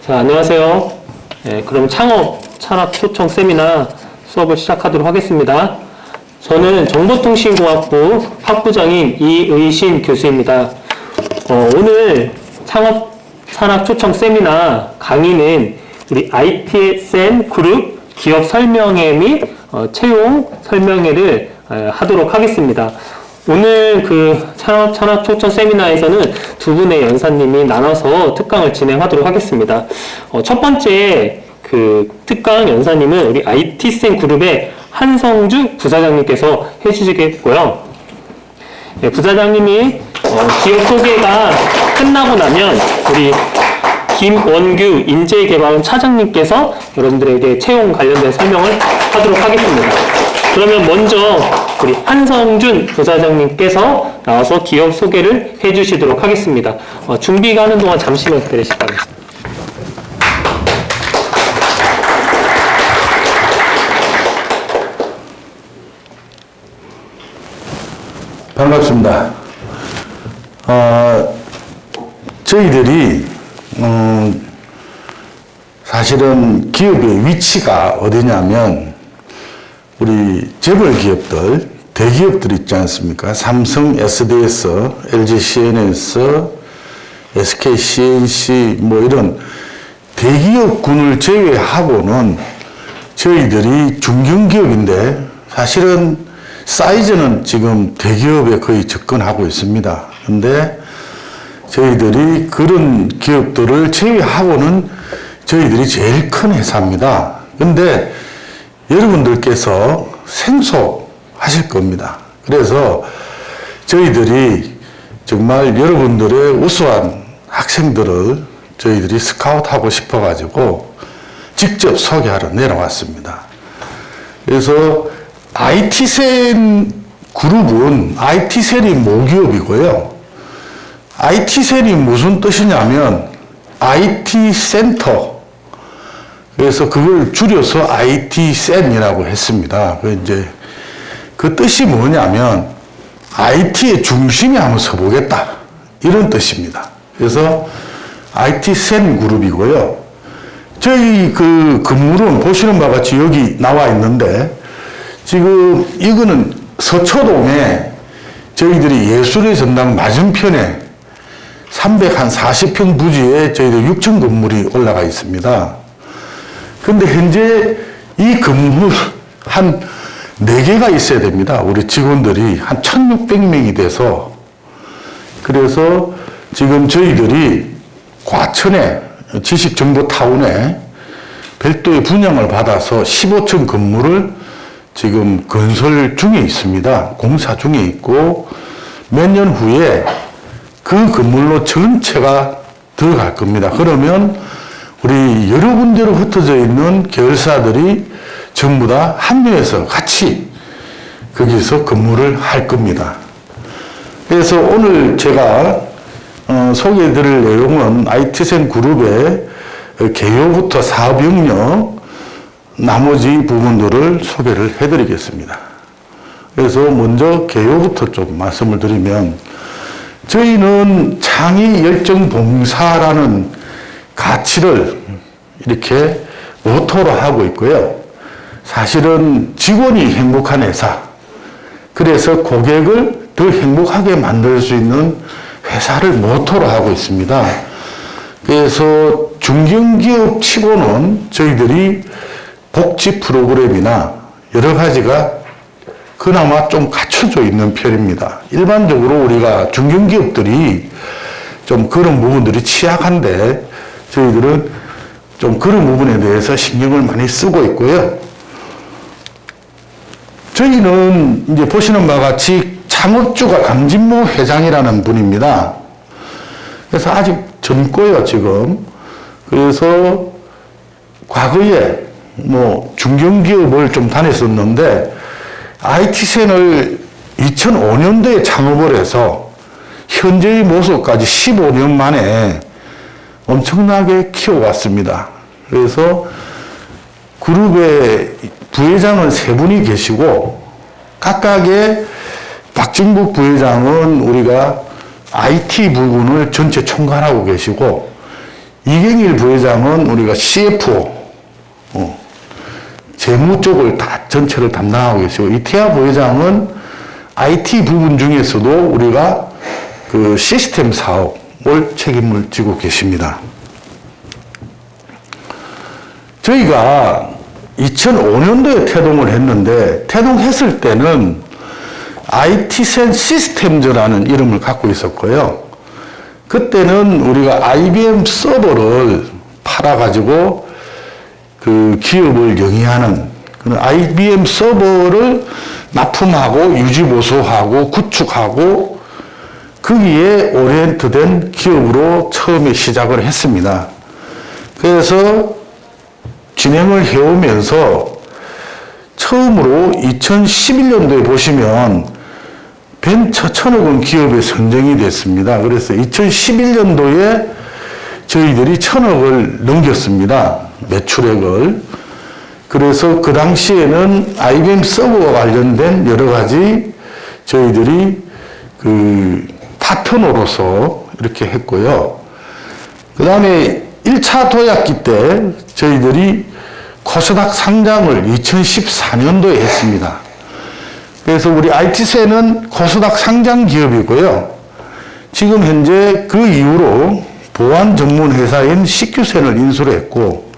자, 안녕하세요. 그럼 창업 산학 초청 세미나 수업을 시작하도록 하겠습니다. 저는 정보통신공학부 학부장인 이의신 교수입니다. 오늘 창업 산학 초청 세미나 강의는 우리 ITSN 그룹 기업 설명회 및 채용 설명회를 하도록 하겠습니다. 오늘 그 창업 산학 초청 세미나에서는 두 분의 연사님이 나눠서 특강을 진행하도록 하겠습니다. 첫 번째 그 특강 연사님은 우리 ITSN 그룹의 한성주 부사장님께서 해주시겠고요. 네, 부사장님이 기업 소개가 끝나고 나면 우리 김원규 인재개발원 차장님께서 여러분들에게 채용 관련된 설명을 하도록 하겠습니다. 그러면 먼저 우리 한성준 부사장님께서 나와서 기업 소개를 해주시도록 하겠습니다. 준비가 하는 동안 잠시만 기다리시기 바랍니다. 반갑습니다. 저희들이 사실은 기업의 위치가 어디냐면 우리 재벌 기업들, 대기업들 있지 않습니까? 삼성, SDS, LG CNS, SK CNC 뭐 이런 대기업군을 제외하고는 저희들이 중견기업인데 사실은 사이즈는 지금 대기업에 거의 접근하고 있습니다. 근데 저희들이 그런 기업들을 제외하고는 저희들이 제일 큰 회사입니다. 근데 여러분들께서 생소하실 겁니다. 그래서 저희들이 정말 여러분들의 우수한 학생들을 저희들이 스카웃하고 싶어가지고 직접 소개하러 내려왔습니다. 그래서 IT센 그룹은 IT센이 모기업이고요. IT센이 무슨 뜻이냐면 IT 센터. 그래서 그걸 줄여서 IT센이라고 했습니다. 그 뜻이 뭐냐면 IT의 중심에 한번 서보겠다. 이런 뜻입니다. 그래서 IT센 그룹이고요. 저희 그 건물은 보시는 바와 같이 여기 나와 있는데 지금 이거는 서초동에 저희들이 예술의 전당 맞은편에 340평 부지에 저희들 6층 건물이 올라가 있습니다. 근데 현재 이 건물 한 4개가 있어야 됩니다. 우리 직원들이 한 1600명이 돼서 그래서 지금 저희들이 과천에 지식정보타운에 별도의 분양을 받아서 15층 건물을 지금 건설 중에 있습니다. 공사 중에 있고 몇 년 후에 그 건물로 전체가 들어갈 겁니다. 그러면 우리 여러 군데로 흩어져 있는 계열사들이 전부 다 합류해서 같이 거기서 근무를 할 겁니다. 그래서 오늘 제가 소개해 드릴 내용은 IT센 그룹의 개요부터 사업 영역 나머지 부분들을 소개를 해 드리겠습니다. 그래서 먼저 개요부터 좀 말씀을 드리면 저희는 창의 열정 봉사라는 가치를 이렇게 모토로 하고 있고요. 사실은 직원이 행복한 회사, 그래서 고객을 더 행복하게 만들 수 있는 회사를 모토로 하고 있습니다. 그래서 중견기업 치고는 저희들이 복지 프로그램이나 여러 가지가 그나마 좀 갖춰져 있는 편입니다. 일반적으로 우리가 중견기업들이 좀 그런 부분들이 취약한데 저희들은 좀 그런 부분에 대해서 신경을 많이 쓰고 있고요. 저희는 이제 보시는 바와 같이 창업주가 강진모 회장이라는 분입니다. 그래서 아직 젊고요, 지금. 그래서 과거에 뭐 중견기업을 좀 다녔었는데 IT센을 2005년도에 창업을 해서 현재의 모습까지 15년 만에 엄청나게 키워왔습니다. 그래서 그룹의 부회장은 3분이 계시고 각각의 박진국 부회장은 우리가 IT 부분을 전체 총괄하고 계시고 이경일 부회장은 우리가 CFO, 재무 쪽을 다 전체를 담당하고 계시고, 이태하 부회장은 IT 부분 중에서도 우리가 그 시스템 사업을 책임을 지고 계십니다. 저희가 2005년도에 태동을 했는데, 태동했을 때는 IT센 시스템즈라는 이름을 갖고 있었고요. 그때는 우리가 IBM 서버를 팔아가지고 그 기업을 영위하는 그런 IBM 서버를 납품하고 유지보수하고 구축하고 거기에 오리엔트된 기업으로 처음에 시작을 했습니다. 그래서 진행을 해오면서 처음으로 2011년도에 보시면 벤처 1,000억 원 기업에 선정이 됐습니다. 그래서 2011년도에 저희들이 1,000억을 넘겼습니다. 매출액을. 그래서 그 당시에는 IBM 서버와 관련된 여러 가지 저희들이 그 파트너로서 이렇게 했고요. 그 다음에 1차 도약기 때 저희들이 코스닥 상장을 2014년도에 했습니다. 그래서 우리 IT센은 코스닥 상장 기업이고요. 지금 현재 그 이후로 보안 전문 회사인 CQ센을 인수를 했고,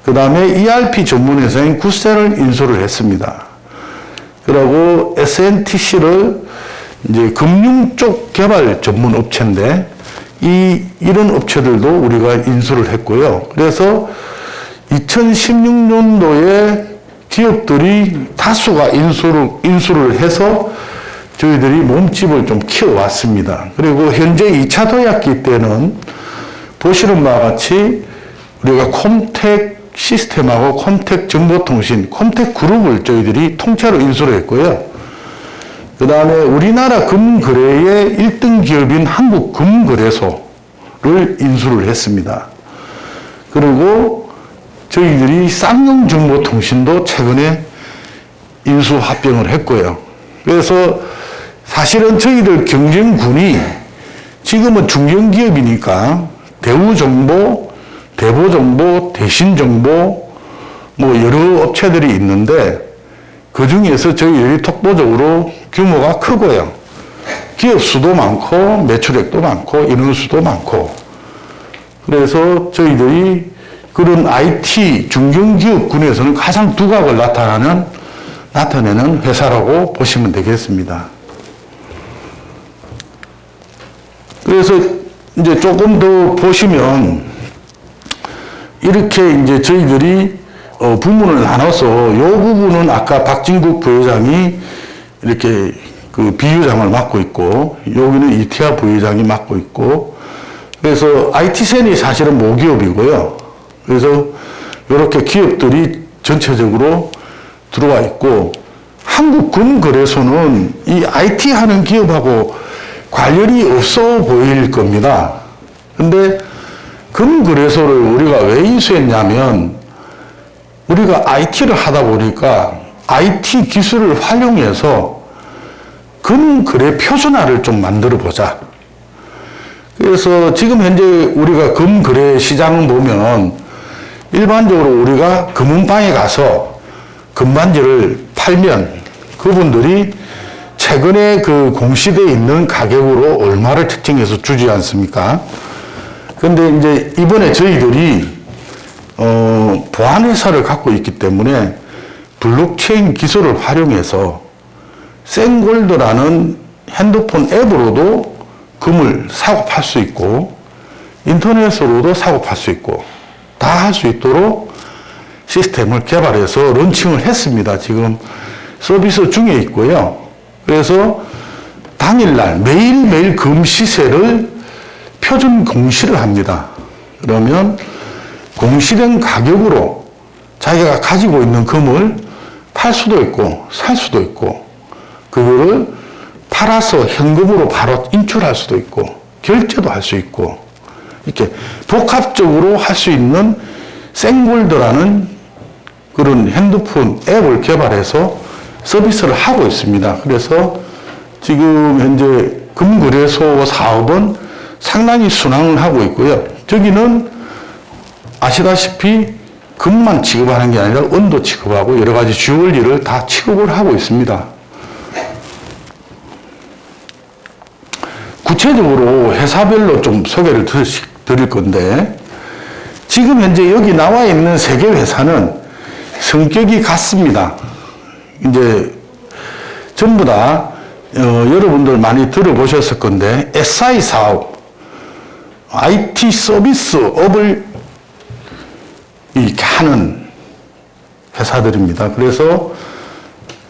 그 다음에 ERP 전문 회사인 굿센을 인수를 했습니다. 그리고 SNTC를 이제 금융 쪽 개발 전문 업체인데, 이런 업체들도 우리가 인수를 했고요. 그래서 2016년도에 기업들이 다수가 인수를 해서 저희들이 몸집을 좀 키워왔습니다. 그리고 현재 2차 도약기 때는 보시는 바와 같이 우리가 콤텍 시스템하고 콤텍 정보통신, 콤텍 그룹을 저희들이 통째로 인수를 했고요. 그 다음에 우리나라 금거래의 1등 기업인 한국금거래소를 인수를 했습니다. 그리고 저희들이 쌍용정보통신도 최근에 인수 합병을 했고요. 그래서 사실은 저희들 경쟁군이 지금은 중견기업이니까 대우정보, 대보정보, 대신정보 뭐 여러 업체들이 있는데 그 중에서 저희들이 독보적으로 규모가 크고요. 기업 수도 많고 매출액도 많고 인원수도 많고, 그래서 저희들이 그런 IT 중견기업군에서는 가장 두각을 나타내는 회사라고 보시면 되겠습니다. 그래서 이제 조금 더 보시면 이렇게 이제 저희들이 부문을 나눠서 요 부분은 아까 박진국 부회장이 이렇게 그 비유장을 맡고 있고, 여기는 이태하 부회장이 맡고 있고, 그래서 IT센이 사실은 모기업이고요. 그래서 이렇게 기업들이 전체적으로 들어와 있고, 한국금거래소는 이 IT 하는 기업하고 관련이 없어 보일 겁니다. 근데 금거래소를 우리가 왜 인수했냐면, 우리가 IT를 하다 보니까 IT 기술을 활용해서 금거래 표준화를 좀 만들어 보자. 그래서 지금 현재 우리가 금거래 시장 보면 일반적으로 우리가 금은방에 가서 금반지를 팔면 그분들이 최근에 그 공시되어 있는 가격으로 얼마를 책정해서 주지 않습니까? 근데 이제 이번에 저희들이 보안회사를 갖고 있기 때문에 블록체인 기술을 활용해서 생골드라는 핸드폰 앱으로도 금을 사고 팔 수 있고 인터넷으로도 사고 팔 수 있고 다 할 수 있도록 시스템을 개발해서 런칭을 했습니다. 지금 서비스 중에 있고요. 그래서 당일날 매일매일 금 시세를 표준 공시를 합니다. 그러면 공시된 가격으로 자기가 가지고 있는 금을 팔 수도 있고 살 수도 있고, 그거를 팔아서 현금으로 바로 인출할 수도 있고 결제도 할 수 있고, 이렇게 복합적으로 할 수 있는 생골드라는 그런 핸드폰 앱을 개발해서 서비스를 하고 있습니다. 그래서 지금 현재 금거래소 사업은 상당히 순항을 하고 있고요. 저기는 아시다시피 금만 취급하는 게 아니라 은도 취급하고 여러 가지 주얼리를 다 취급을 하고 있습니다. 구체적으로 회사별로 좀 소개를 드릴 건데, 지금 현재 여기 나와 있는 세 개 회사는 성격이 같습니다. 이제 전부 다 여러분들 많이 들어보셨을 건데, SI 사업, IT 서비스업을 이렇게 하는 회사들입니다. 그래서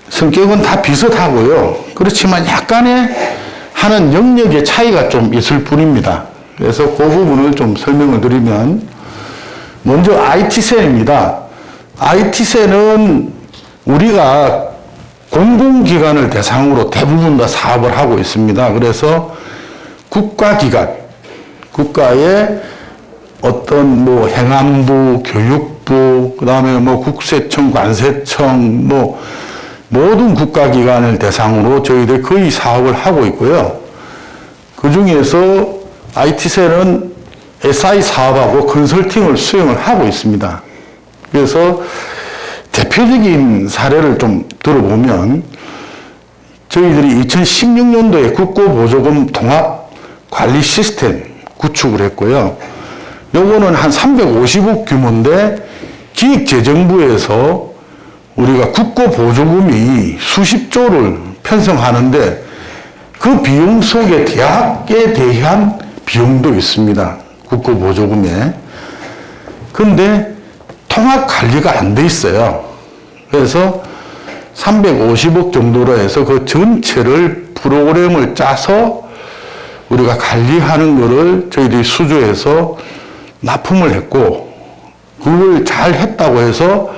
성격은 다 비슷하고요. 그렇지만 약간의 하는 영역의 차이가 좀 있을 뿐입니다. 그래서 그 부분을 좀 설명을 드리면, 먼저 IT센입니다. IT센은 우리가 공공기관을 대상으로 대부분 다 사업을 하고 있습니다. 그래서 국가기관, 국가의 어떤 뭐 행안부, 교육부, 그 다음에 뭐 국세청, 관세청, 뭐 모든 국가기관을 대상으로 저희들 거의 사업을 하고 있고요. 그 중에서 IT센은 SI 사업하고 컨설팅을 수행을 하고 있습니다. 그래서 대표적인 사례를 좀 들어보면, 저희들이 2016년도에 국고보조금 통합관리 시스템 구축을 했고요. 요거는 한 350억 규모인데, 기획재정부에서 우리가 국고보조금이 수십조를 편성하는데, 그 비용 속에 대학에 대한 비용도 있습니다. 국고보조금에. 근데 통합관리가 안 돼 있어요. 그래서 350억 정도로 해서 그 전체를 프로그램을 짜서 우리가 관리하는 거를 저희들이 수주해서 납품을 했고, 그걸 잘 했다고 해서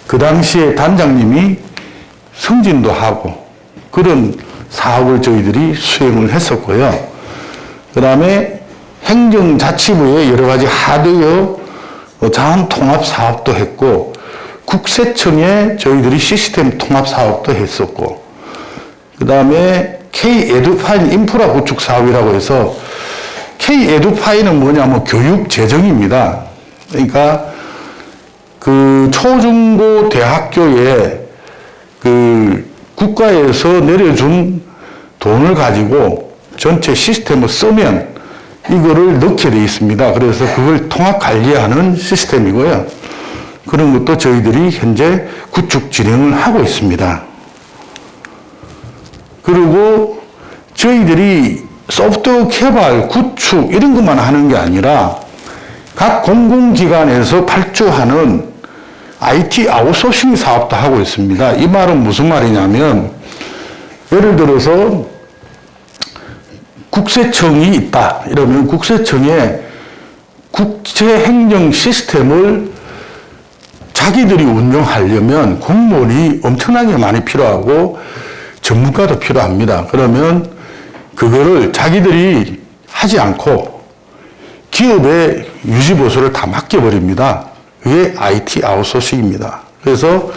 그 당시에 단장님이 승진도 하고 그런 사업을 저희들이 수행을 했었고요. 그 다음에 행정자치부의 여러 가지 하드웨어 자원 통합 사업도 했고, 국세청에 저희들이 시스템 통합 사업도 했었고, 그 다음에 K-에듀파인 인프라 구축 사업이라고 해서, K-에듀파인은 뭐냐면 교육재정입니다. 그러니까 그 초중고 대학교에 그 국가에서 내려준 돈을 가지고 전체 시스템을 쓰면 이거를 넣게 되어 있습니다. 그래서 그걸 통합 관리하는 시스템이고요. 그런 것도 저희들이 현재 구축 진행을 하고 있습니다. 그리고 저희들이 소프트웨어 개발, 구축 이런 것만 하는 게 아니라 각 공공기관에서 발주하는 IT 아웃소싱 사업도 하고 있습니다. 이 말은 무슨 말이냐면, 예를 들어서 국세청이 있다 이러면 국세청에 국제행정 시스템을 자기들이 운영하려면 공무원이 엄청나게 많이 필요하고 전문가도 필요합니다. 그러면 그거를 자기들이 하지 않고 기업의 유지보수를 다 맡겨버립니다. 그게 IT 아웃소싱입니다. 그래서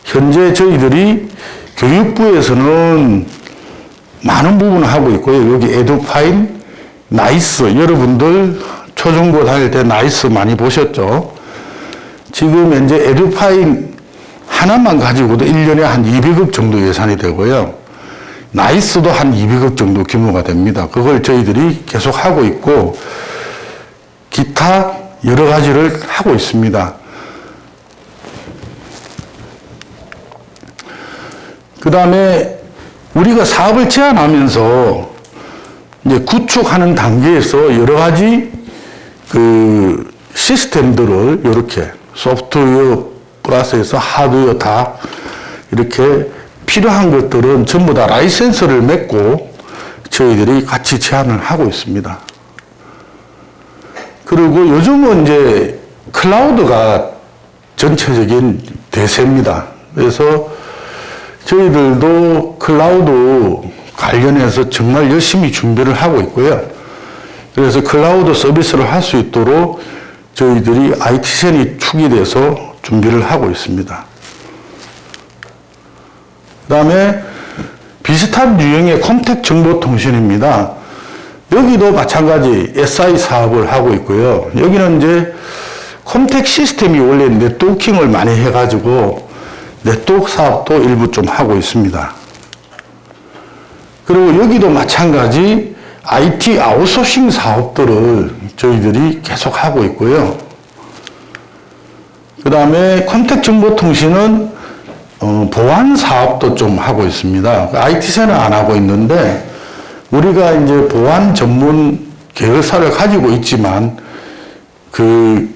현재 저희들이 교육부에서는 많은 부분을 하고 있고요. 여기 에듀파인, 나이스, 여러분들 초중고 다닐 때 나이스 많이 보셨죠? 지금 현재 에듀파인 하나만 가지고도 1년에 한 200억 정도 예산이 되고요. 나이스도 한 200억 정도 규모가 됩니다. 그걸 저희들이 계속 하고 있고, 기타 여러 가지를 하고 있습니다. 그 다음에 우리가 사업을 제안하면서 이제 구축하는 단계에서 여러 가지 그 시스템들을 이렇게 소프트웨어 플러스해서 하드웨어 다 이렇게 필요한 것들은 전부 다 라이센스를 맺고 저희들이 같이 제안을 하고 있습니다. 그리고 요즘은 이제 클라우드가 전체적인 대세입니다. 그래서 저희들도 클라우드 관련해서 정말 열심히 준비를 하고 있고요. 그래서 클라우드 서비스를 할 수 있도록 저희들이 IT센이 축이 돼서 준비를 하고 있습니다. 그 다음에 비슷한 유형의 컴택 정보통신입니다. 여기도 마찬가지 SI 사업을 하고 있고요. 여기는 이제 컴택 시스템이 원래 네트워킹을 많이 해가지고 네트워크 사업도 일부 좀 하고 있습니다. 그리고 여기도 마찬가지 IT 아웃소싱 사업들을 저희들이 계속 하고 있고요. 그 다음에 컴택 정보통신은 보안 사업도 좀 하고 있습니다. IT사는 안 하고 있는데 우리가 이제 보안 전문 계열사를 가지고 있지만 그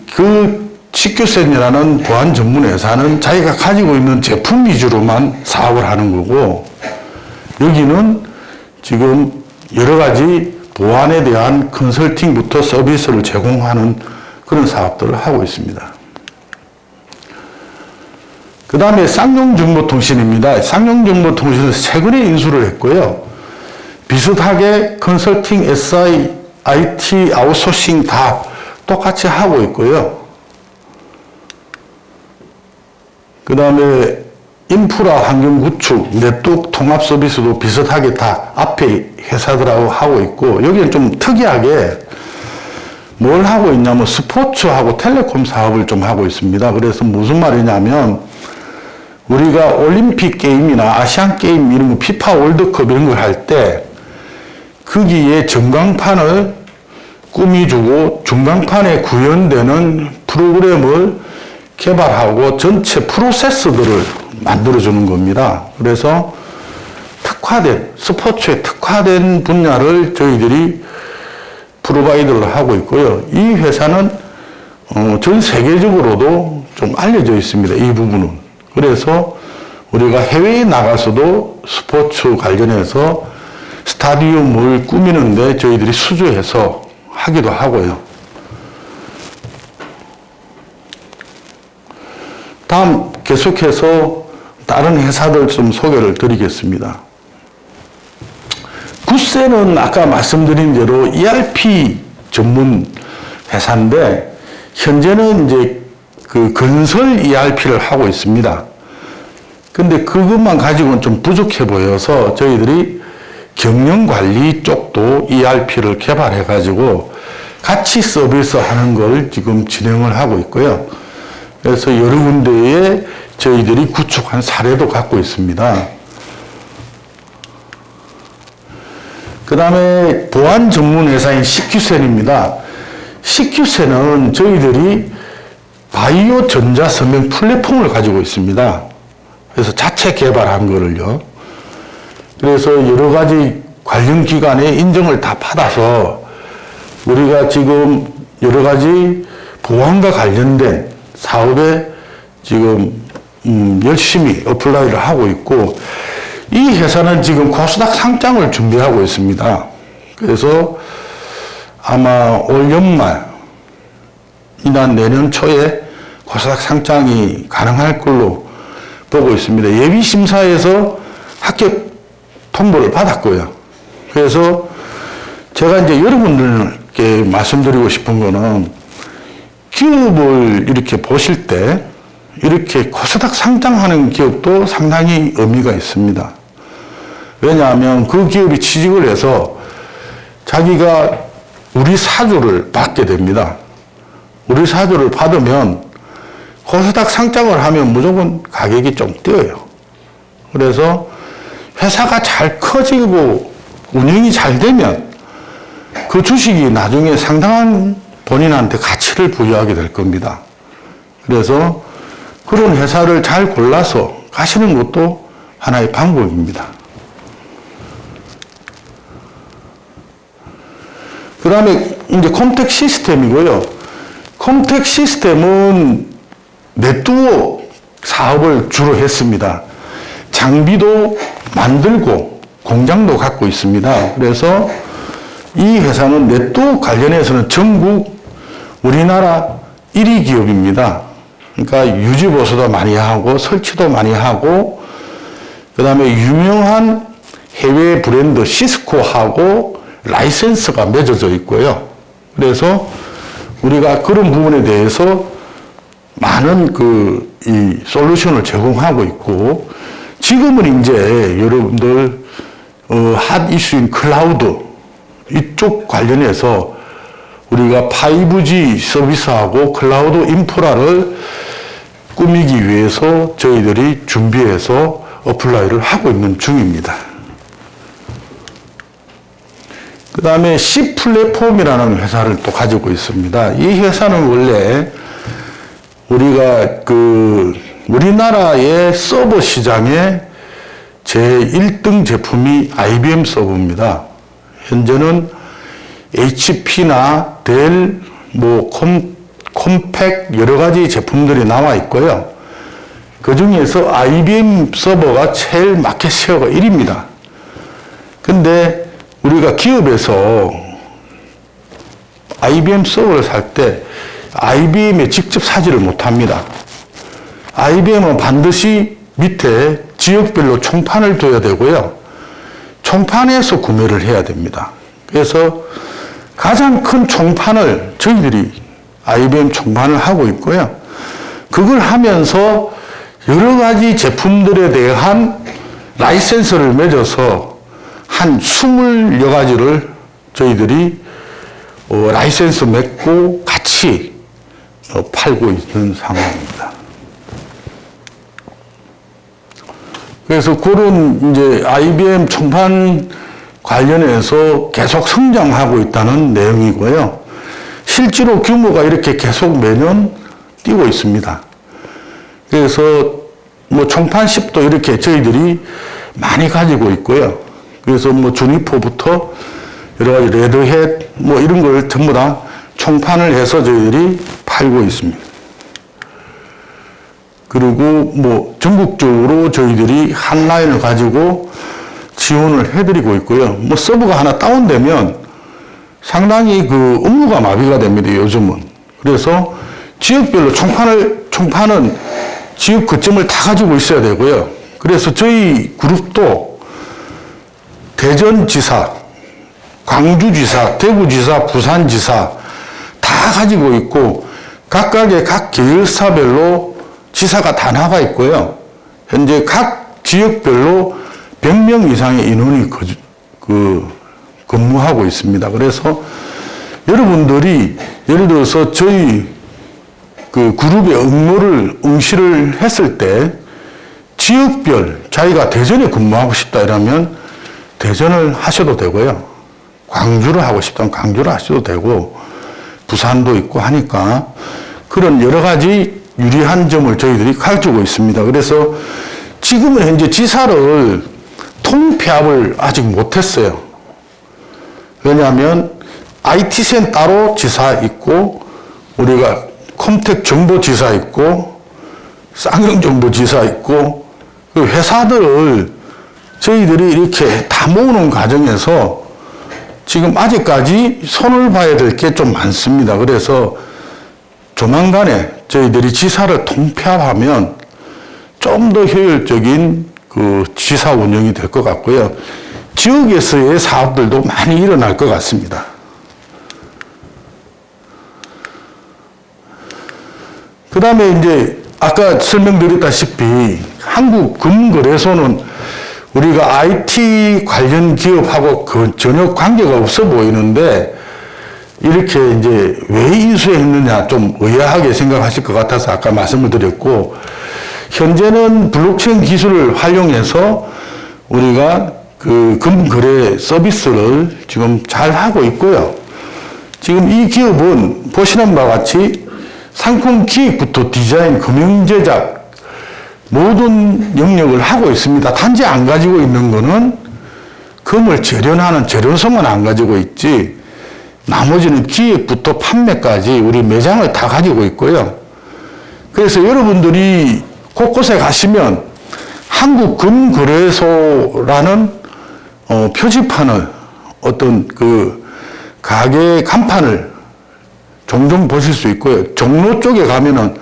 CQ센이라는 보안 전문 회사는 자기가 가지고 있는 제품 위주로만 사업을 하는 거고 여기는 지금 여러 가지 보안에 대한 컨설팅부터 서비스를 제공하는 그런 사업들을 하고 있습니다. 그 다음에 쌍용정보통신입니다. 쌍용정보통신은 최근에 인수를 했고요. 비슷하게 컨설팅, SI, IT, 아웃소싱 다 똑같이 하고 있고요. 그 다음에 인프라 환경 구축, 네트워크 통합 서비스도 비슷하게 다 앞에 회사들하고 하고 있고 여기는 좀 특이하게 뭘 하고 있냐면 스포츠하고 텔레콤 사업을 좀 하고 있습니다. 그래서 무슨 말이냐면 우리가 올림픽 게임이나 아시안 게임 이런 거 피파 월드컵 이런 걸 할 때 거기에 전광판을 꾸미주고 중간판에 구현되는 프로그램을 개발하고 전체 프로세스들을 만들어주는 겁니다. 그래서 특화된, 스포츠에 특화된 분야를 저희들이 프로바이더를 하고 있고요. 이 회사는 전 세계적으로도 좀 알려져 있습니다. 이 부분은. 그래서 우리가 해외에 나가서도 스포츠 관련해서 스타디움을 꾸미는데 저희들이 수주해서 하기도 하고요. 다음 계속해서 다른 회사들 좀 소개를 드리겠습니다. 굿센은 아까 말씀드린 대로 ERP 전문 회사인데 현재는 이제 그 건설 ERP를 하고 있습니다. 근데 그것만 가지고는 좀 부족해 보여서 저희들이 경영관리 쪽도 ERP를 개발해 가지고 같이 서비스 하는 걸 지금 진행을 하고 있고요. 그래서 여러 군데에 저희들이 구축한 사례도 갖고 있습니다. 그 다음에 보안 전문 회사인 CQ센입니다. CQ센은 저희들이 바이오 전자 서명 플랫폼을 가지고 있습니다. 그래서 자체 개발한 거를요. 그래서 여러 가지 관련 기관의 인정을 다 받아서 우리가 지금 여러 가지 보안과 관련된 사업에 지금 열심히 어플라이를 하고 있고 이 회사는 지금 코스닥 상장을 준비하고 있습니다. 그래서 아마 올 연말이나 내년 초에 코스닥 상장이 가능할 걸로 보고 있습니다. 예비심사에서 합격 통보를 받았고요. 그래서 제가 이제 여러분들께 말씀드리고 싶은 거는 기업을 이렇게 보실 때 이렇게 코스닥 상장하는 기업도 상당히 의미가 있습니다. 왜냐하면 그 기업이 취직을 해서 자기가 우리 사주를 받게 됩니다. 우리 사주를 받으면 코스닥 상장을 하면 무조건 가격이 좀 뛰어요. 그래서 회사가 잘 커지고 운영이 잘 되면 그 주식이 나중에 상당한 본인한테 가치를 부여하게 될 겁니다. 그래서 그런 회사를 잘 골라서 가시는 것도 하나의 방법입니다. 그 다음에 이제 컴택 시스템이고요. 컴택 시스템은 네트워크 사업을 주로 했습니다. 장비도 만들고 공장도 갖고 있습니다. 그래서 이 회사는 네트워크 관련해서는 전국 우리나라 1위 기업입니다. 그러니까 유지보수도 많이 하고 설치도 많이 하고 그 다음에 유명한 해외 브랜드 시스코하고 라이센스가 맺어져 있고요. 그래서 우리가 그런 부분에 대해서 많은 이 솔루션을 제공하고 있고 지금은 이제 여러분들 핫 이슈인 클라우드 이쪽 관련해서 우리가 5G 서비스하고 클라우드 인프라를 꾸미기 위해서 저희들이 준비해서 어플라이를 하고 있는 중입니다. 그 다음에 C 플랫폼이라는 회사를 또 가지고 있습니다. 이 회사는 원래 우리가 우리나라의 서버 시장의 제1등 제품이 IBM 서버입니다. 현재는 HP나 델, 컴팩 여러 가지 제품들이 나와 있고요. 그 중에서 IBM 서버가 제일 마켓 셰어가 1위입니다. 근데 우리가 기업에서 IBM 서버를 살 때 IBM에 직접 사지를 못합니다. IBM은 반드시 밑에 지역별로 총판을 둬야 되고요. 총판에서 구매를 해야 됩니다. 그래서 가장 큰 총판을 저희들이 IBM 총판을 하고 있고요. 그걸 하면서 여러 가지 제품들에 대한 라이센스를 맺어서 한 20여 가지를 저희들이 라이센스 맺고 같이 팔고 있는 상황입니다. 그래서 그런 이제 IBM 총판 관련해서 계속 성장하고 있다는 내용이고요. 실제로 규모가 이렇게 계속 매년 뛰고 있습니다. 그래서 총판십도 이렇게 저희들이 많이 가지고 있고요. 그래서 주니퍼부터 여러 가지 레드햇 이런 걸 전부 다 총판을 해서 저희들이 팔고 있습니다. 그리고 전국적으로 저희들이 한 라인을 가지고 지원을 해드리고 있고요. 서버가 하나 다운되면 상당히 업무가 마비가 됩니다, 요즘은. 그래서 지역별로 총판은 지역 거점을 다 가지고 있어야 되고요. 그래서 저희 그룹도 대전지사, 광주지사, 대구지사, 부산지사 다 가지고 있고 각각의 각 계열사별로 지사가 다 나가 있고요. 현재 각 지역별로 100명 이상의 인원이 근무하고 있습니다. 그래서 여러분들이 예를 들어서 저희 그룹의 업무를 응시를 했을 때 지역별 자기가 대전에 근무하고 싶다 이러면 대전을 하셔도 되고요. 광주를 하고 싶다면 광주를 하셔도 되고 부산도 있고 하니까 그런 여러 가지 유리한 점을 저희들이 가지고 있습니다. 그래서 지금은 현재 지사를 통폐합을 아직 못했어요. 왜냐하면 IT센 따로 지사 있고 우리가 컴텍 정보지사 있고 쌍용정보지사 있고 그 회사들을 저희들이 이렇게 다 모으는 과정에서 지금 아직까지 손을 봐야 될 게 좀 많습니다. 그래서 조만간에 저희들이 지사를 통폐합하면 좀 더 효율적인 지사 운영이 될 것 같고요. 지역에서의 사업들도 많이 일어날 것 같습니다. 그 다음에 이제 아까 설명드렸다시피 한국금거래소는 우리가 IT 관련 기업하고 전혀 관계가 없어 보이는데 이렇게 이제 왜 인수했느냐 좀 의아하게 생각하실 것 같아서 아까 말씀을 드렸고 현재는 블록체인 기술을 활용해서 우리가 금거래 서비스를 지금 잘 하고 있고요. 지금 이 기업은 보시는 바와 같이 상품 기획부터 디자인, 금융 제작 모든 영역을 하고 있습니다. 단지 안 가지고 있는 거는 금을 재련하는 재료성은 안 가지고 있지 나머지는 기획부터 판매까지 우리 매장을 다 가지고 있고요. 그래서 여러분들이 곳곳에 가시면 한국금거래소라는 표지판을 어떤 가게 간판을 종종 보실 수 있고요. 종로 쪽에 가면은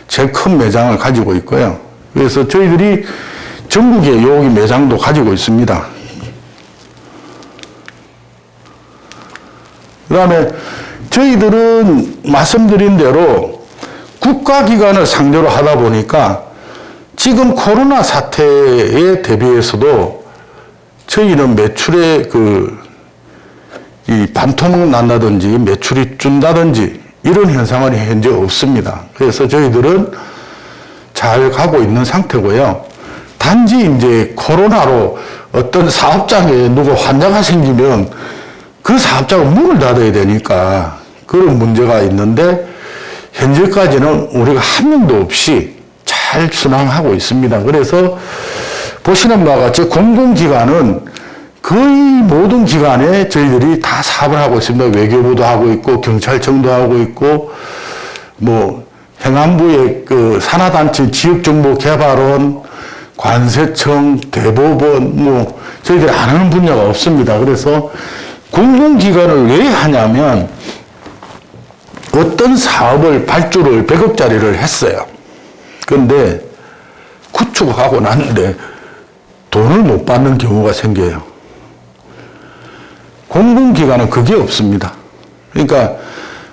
제일 큰 매장을 가지고 있고요. 그래서 저희들이 전국에 여기 매장도 가지고 있습니다. 그 다음에 저희들은 말씀드린 대로 국가기관을 상대로 하다 보니까 지금 코로나 사태에 대비해서도 저희는 매출의 이 반토막 난다든지 매출이 준다든지 이런 현상은 현재 없습니다. 그래서 저희들은 잘 가고 있는 상태고요. 단지 이제 코로나로 어떤 사업장에 누가 환자가 생기면 그 사업장은 문을 닫아야 되니까 그런 문제가 있는데 현재까지는 우리가 한 명도 없이 잘 순항하고 있습니다. 그래서 보시는 바와 같이 공공기관은 거의 모든 기관에 저희들이 다 사업을 하고 있습니다. 외교부도 하고 있고 경찰청도 하고 있고 뭐 행안부의 그 산하단체 지역정보개발원, 관세청, 대법원 뭐 저희들이 안 하는 분야가 없습니다. 그래서 공공기관을 왜 하냐면 어떤 사업을 발주를 100억짜리를 했어요. 그런데 구축하고 났는데 돈을 못 받는 경우가 생겨요. 공공기관은 그게 없습니다. 그러니까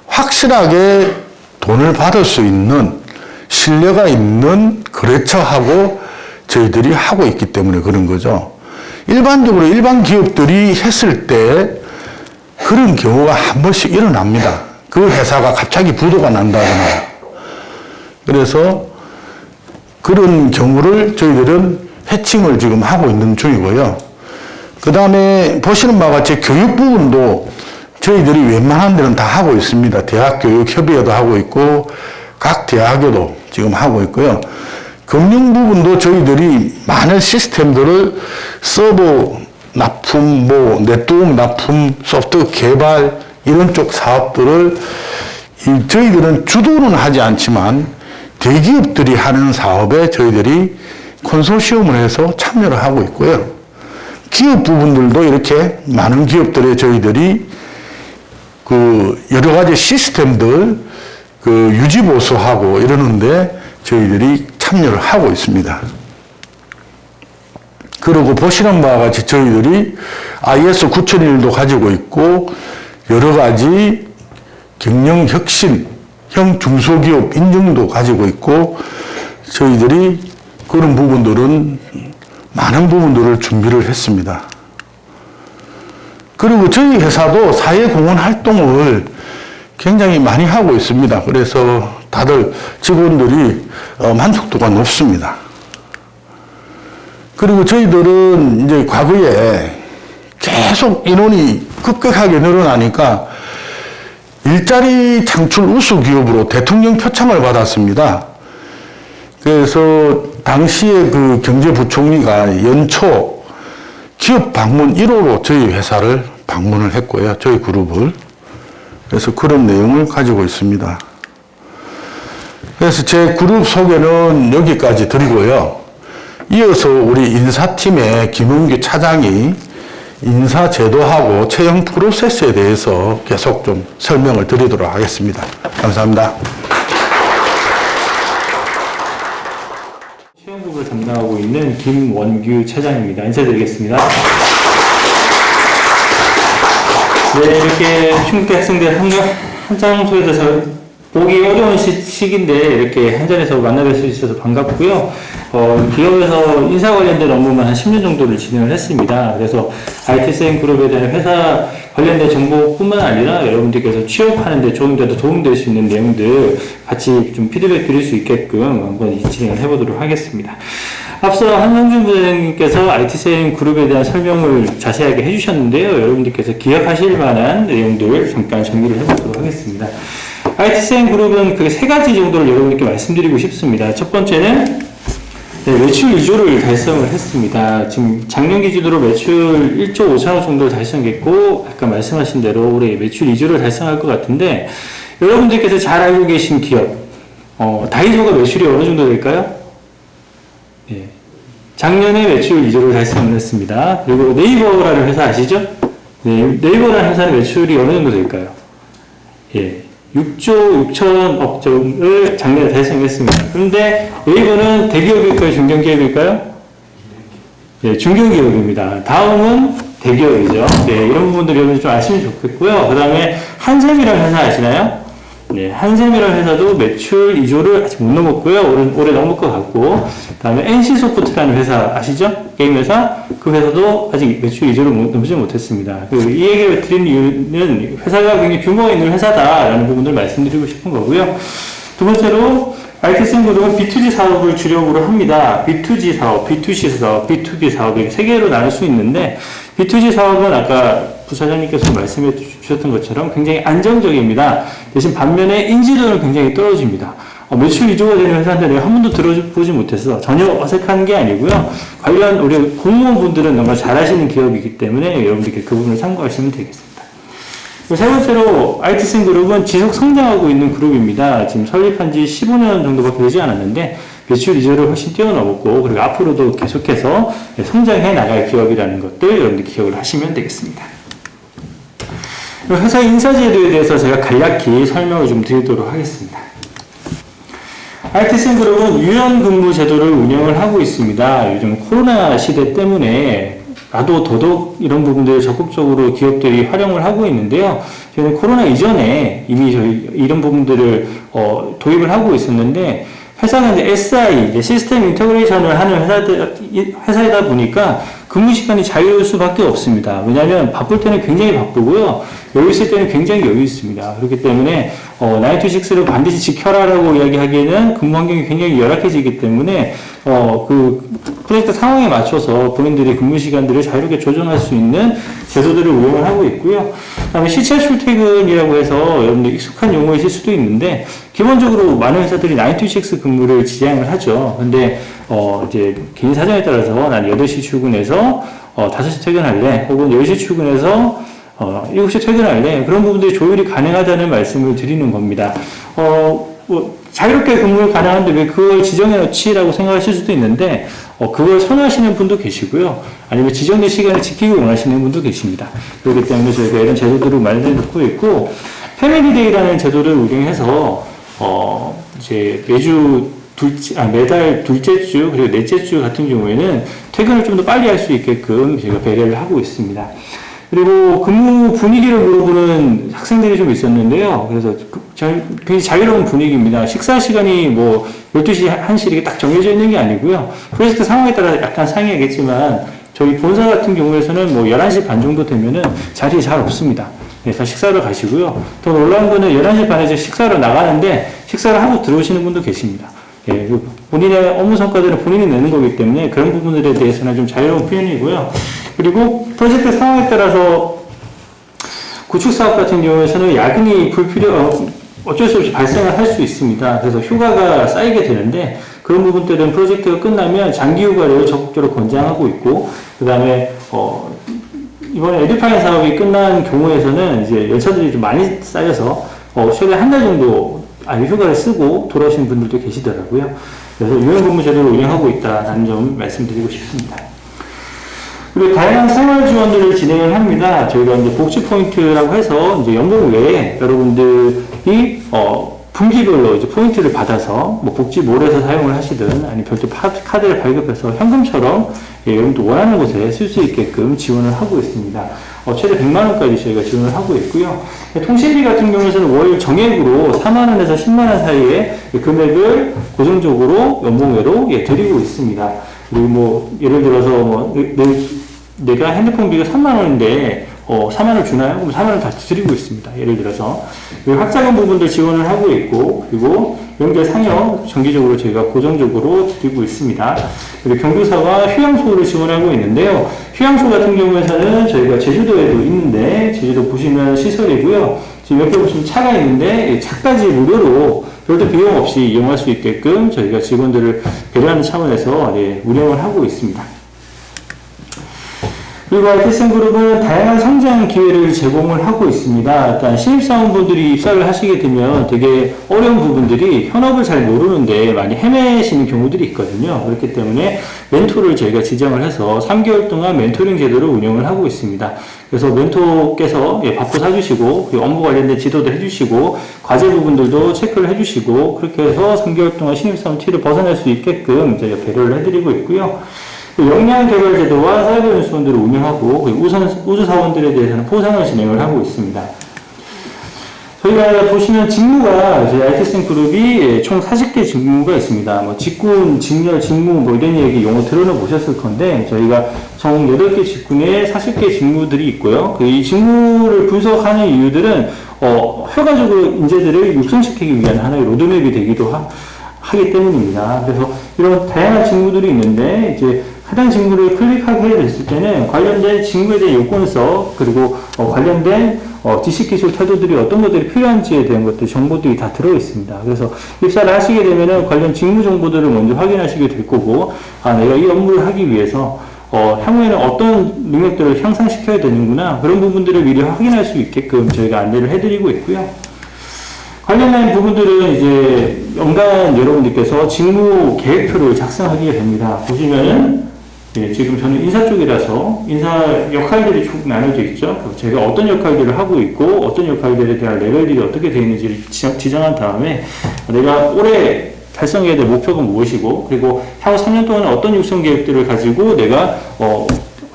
확실하게 돈을 받을 수 있는 신뢰가 있는 거래처하고 저희들이 하고 있기 때문에 그런 거죠. 일반적으로 일반 기업들이 했을 때 그런 경우가 한 번씩 일어납니다. 그 회사가 갑자기 부도가 난다거나. 그래서 그런 경우를 저희들은 해칭을 지금 하고 있는 중이고요. 그 다음에 보시는 바와 같이 교육 부분도 저희들이 웬만한 데는 다 하고 있습니다. 대학교육협의회도 하고 있고 각 대학교도 지금 하고 있고요. 금융 부분도 저희들이 많은 시스템들을 서버 납품, 뭐 네트워크 납품, 소프트 개발 이런 쪽 사업들을 저희들은 주도는 하지 않지만 대기업들이 하는 사업에 저희들이 컨소시엄을 해서 참여를 하고 있고요. 기업 부분들도 이렇게 많은 기업들에 저희들이 그 여러 가지 시스템들 그 유지보수하고 이러는데 저희들이 참여를 하고 있습니다. 그리고 보시는 바와 같이 저희들이 IS 9001도 가지고 있고 여러 가지 경영혁신형 중소기업 인증도 가지고 있고 저희들이 그런 부분들은 많은 부분들을 준비를 했습니다. 그리고 저희 회사도 사회공헌 활동을 굉장히 많이 하고 있습니다. 그래서 다들 직원들이 만족도가 높습니다. 그리고 저희들은 이제 과거에 계속 인원이 급격하게 늘어나니까 일자리 창출 우수 기업으로 대통령 표창을 받았습니다. 그래서 당시에 그 경제부총리가 연초 기업 방문 1호로 저희 회사를 방문을 했고요. 저희 그룹을. 그래서 그런 내용을 가지고 있습니다. 그래서 제 그룹 소개는 여기까지 드리고요. 이어서 우리 인사팀의 김은규 차장이 인사제도하고 채용 프로세스에 대해서 계속 좀 설명을 드리도록 하겠습니다. 감사합니다. 채용국을 담당하고 있는 김원규 차장입니다. 인사드리겠습니다. 네, 이렇게 충북대 학생들 한 장소에서 보기 어려운 시기인데 이렇게 한 자리에서 만나뵐 수 있어서 반갑고요. 기업에서 인사 관련된 업무만 한 10년 정도를 진행을 했습니다. 그래서 ITSM 그룹에 대한 회사 관련된 정보뿐만 아니라 여러분들께서 취업하는 데 좀 더 도움될 수 있는 내용들 같이 좀 피드백 드릴 수 있게끔 한번 진행을 해보도록 하겠습니다. 앞서 한성준 부장님께서 ITSM 그룹에 대한 설명을 자세하게 해주셨는데요. 여러분들께서 기억하실 만한 내용들 잠깐 정리를 해보도록 하겠습니다. ITSM 그룹은 그 세 가지 정도를 여러분께 말씀드리고 싶습니다. 첫 번째는 매출 2조를 달성을 했습니다. 지금 작년 기준으로 매출 1조 5천억 정도를 달성했고 아까 말씀하신 대로 올해 매출 2조를 달성할 것 같은데 여러분들께서 잘 알고 계신 기업 다이소가 매출이 어느 정도 될까요? 네. 작년에 매출 2조를 달성을 했습니다. 그리고 네이버라는 회사 아시죠? 네, 네이버라는 회사는 매출이 어느 정도 될까요? 예. 6조 6천억 정도를 작년에 달성했습니다. 그런데 네이버는 대기업일까요? 중견기업일까요? 네, 중견기업입니다. 다음은 대기업이죠. 네, 이런 부분들 여러분 좀 아시면 좋겠고요. 그 다음에 한샘이라는 회사 아시나요? 네, 한샘이라는 회사도 매출 2조를 아직 못 넘었고요. 올해 넘을 것 같고, 그다음에 NC소프트라는 회사 아시죠? 게임 회사. 그 회사도 아직 매출 2조를 넘지 못했습니다. 이 얘기를 드린 이유는 회사가 굉장히 규모가 있는 회사다라는 부분을 말씀드리고 싶은 거고요. 두 번째로 IT생그룹은 B2G 사업을 주력으로 합니다. B2G 사업, B2C 사업, B2B 사업 이렇게 세 개로 나눌 수 있는데 B2G 사업은 아까 부사장님께서 말씀해 주셨던 것처럼 굉장히 안정적입니다. 대신 반면에 인지도는 굉장히 떨어집니다. 매출 2조가 되는 회사인데 내가 한 번도 들어보지 못해서 전혀 어색한 게 아니고요. 관련 우리 공무원분들은 정말 잘하시는 기업이기 때문에 여러분들께 그 부분을 참고하시면 되겠습니다. 세 번째로 IT생그룹은 지속 성장하고 있는 그룹입니다. 지금 설립한 지 15년 정도밖에 되지 않았는데 매출 2조를 훨씬 뛰어넘었고 그리고 앞으로도 계속해서 성장해 나갈 기업이라는 것들 여러분들 기억을 하시면 되겠습니다. 회사 인사제도에 대해서 제가 간략히 설명을 좀 드리도록 하겠습니다. IT생그룹은 유연근무 제도를 운영을 하고 있습니다. 요즘 코로나 시대 때문에 나도 더더욱 이런 부분들을 적극적으로 기업들이 활용을 하고 있는데요. 저희는 코로나 이전에 이미 저희 이런 부분들을 도입을 하고 있었는데 회사가 이제 SI, 시스템 인터그레이션을 하는 회사이다 보니까 근무 시간이 자유로울 수밖에 없습니다. 왜냐하면 바쁠 때는 굉장히 바쁘고요. 여유 있을 때는 굉장히 여유 있습니다. 그렇기 때문에 9 to 6를 반드시 지켜라라고 이야기하기에는 근무 환경이 굉장히 열악해지기 때문에 그 프로젝트 상황에 맞춰서 본인들이 근무 시간들을 자유롭게 조정할 수 있는 제도들을 운영을 하고 있고요. 그다음에 시차 출퇴근이라고 해서 여러분들 익숙한 용어이실 수도 있는데 기본적으로 많은 회사들이 9 to 6 근무를 지향을 하죠. 근데 이제 개인 사정에 따라서 난 8시 출근해서 5시 퇴근할래 혹은 10시 출근해서 7시 퇴근할래 그런 부분들이 조율이 가능하다는 말씀을 드리는 겁니다. 자유롭게 근무를 가능한데 왜 그걸 지정해 놓지라고 생각하실 수도 있는데 그걸 선호하시는 분도 계시고요. 아니면 지정된 시간을 지키기 원하시는 분도 계십니다. 그렇기 때문에 저희가 이런 제도들을 마련해 놓고 있고 패밀리데이라는 제도를 운영해서 이제 매달 둘째 주 그리고 넷째 주 같은 경우에는 퇴근을 좀 더 빨리 할 수 있게끔 저희가 배려를 하고 있습니다. 그리고 근무 분위기를 물어보는 학생들이 좀 있었는데요. 그래서 굉장히 자유로운 분위기입니다. 식사 시간이 뭐 12시, 1시 이렇게 딱 정해져 있는 게 아니고요. 프로젝트 상황에 따라 약간 상이하겠지만 저희 본사 같은 경우에서는 뭐 11시 반 정도 되면은 자리에 잘 없습니다. 그래서 식사를 가시고요. 더 놀라운 거는 11시 반에 식사를 나가는데 식사를 하고 들어오시는 분도 계십니다. 예, 본인의 업무 성과들은 본인이 내는 거기 때문에 그런 부분들에 대해서는 좀 자유로운 표현이고요. 그리고 프로젝트 상황에 따라서 구축사업 같은 경우에는 야근이 어쩔 수 없이 발생을 할 수 있습니다. 그래서 휴가가 쌓이게 되는데 그런 부분들은 프로젝트가 끝나면 장기 휴가를 적극적으로 권장하고 있고 그 다음에 이번에 에듀파인 사업이 끝난 경우에서는 이제 열차들이 좀 많이 쌓여서 최대 한 달 정도 휴가를 쓰고 돌아오시는 분들도 계시더라고요. 그래서 유연근무 제도를 운영하고 있다는 점 말씀드리고 싶습니다. 그리고 다양한 생활 지원들을 진행을 합니다. 저희가 이제 복지 포인트라고 해서 이제 연봉 외에 여러분들이 분기별로 이제 포인트를 받아서 뭐 복지몰에서 사용을 하시든 아니면 별도 카드를 발급해서 현금처럼 여러분들 원하는 곳에 쓸 수 있게끔 지원을 하고 있습니다. 최대 100만 원까지 저희가 지원을 하고 있고요. 통신비 같은 경우에는 월 정액으로 4만 원에서 10만 원 사이에 금액을 고정적으로 연봉외로 드리고 있습니다. 그리고 뭐 예를 들어서 내가 핸드폰비가 3만 원인데 4만 원 주나요? 그럼 4만 원 다 드리고 있습니다. 예를 들어서 학자금 부분들 지원을 하고 있고 그리고 연결 상여 정기적으로 저희가 고정적으로 드리고 있습니다. 그리고 경조사와 휴양소를 지원하고 있는데요. 휴양소 같은 경우에는 저희가 제주도에도 있는데 제주도 보시면 시설이고요. 지금 옆에 보시면 차가 있는데 차까지 무료로 별도 비용 없이 이용할 수 있게끔 저희가 직원들을 배려하는 차원에서 운영을 하고 있습니다. 그리고 IT생그룹은 다양한 성장 기회를 제공을 하고 있습니다. 일단 신입사원분들이 입사를 하시게 되면 되게 어려운 부분들이 현업을 잘 모르는데 많이 헤매시는 경우들이 있거든요. 그렇기 때문에 멘토를 저희가 지정을 해서 3개월 동안 멘토링 제도를 운영을 하고 있습니다. 그래서 멘토께서 밥도 사주시고 업무 관련된 지도도 해주시고 과제 부분들도 체크를 해주시고 그렇게 해서 3개월 동안 신입사원 T를 벗어날 수 있게끔 저희가 배려를 해드리고 있고요. 역량 개발 제도와 사이버 연수원들을 운영하고 우주 사원들에 대해서는 포상을 진행을 하고 있습니다. 저희가 보시면 직무가 저희 IT생 그룹이 총 40개 직무가 있습니다. 뭐 직군, 직렬, 직무 뭐 이런 얘기 용어 들어는 보셨을 건데 저희가 총 8개 직군에 40개 직무들이 있고요. 이 직무를 분석하는 이유들은 효과적으로 인재들을 육성시키기 위한 하나의 로드맵이 되기도 하기 때문입니다. 그래서 이런 다양한 직무들이 있는데 이제 해당 직무를 클릭하게 됐을 때는 관련된 직무에 대한 요건서 그리고 관련된 지식기술 태도들이 어떤 것들이 필요한지에 대한 것들 정보들이 다 들어 있습니다. 그래서 입사를 하시게 되면은 관련 직무 정보들을 먼저 확인하시게 될 거고 내가 이 업무를 하기 위해서 향후에는 어떤 능력들을 향상시켜야 되는구나 그런 부분들을 미리 확인할 수 있게끔 저희가 안내를 해드리고 있고요. 관련된 부분들은 이제 연간 여러분들께서 직무 계획표를 작성하게 됩니다. 보시면은 지금 저는 인사 쪽이라서 인사 역할들이 쭉 나눠져 있죠. 제가 어떤 역할들을 하고 있고 어떤 역할들에 대한 레벨들이 어떻게 되어 있는지를 지정한 다음에 내가 올해 달성해야 될 목표가 무엇이고 그리고 향후 3년 동안 어떤 육성 계획들을 가지고 내가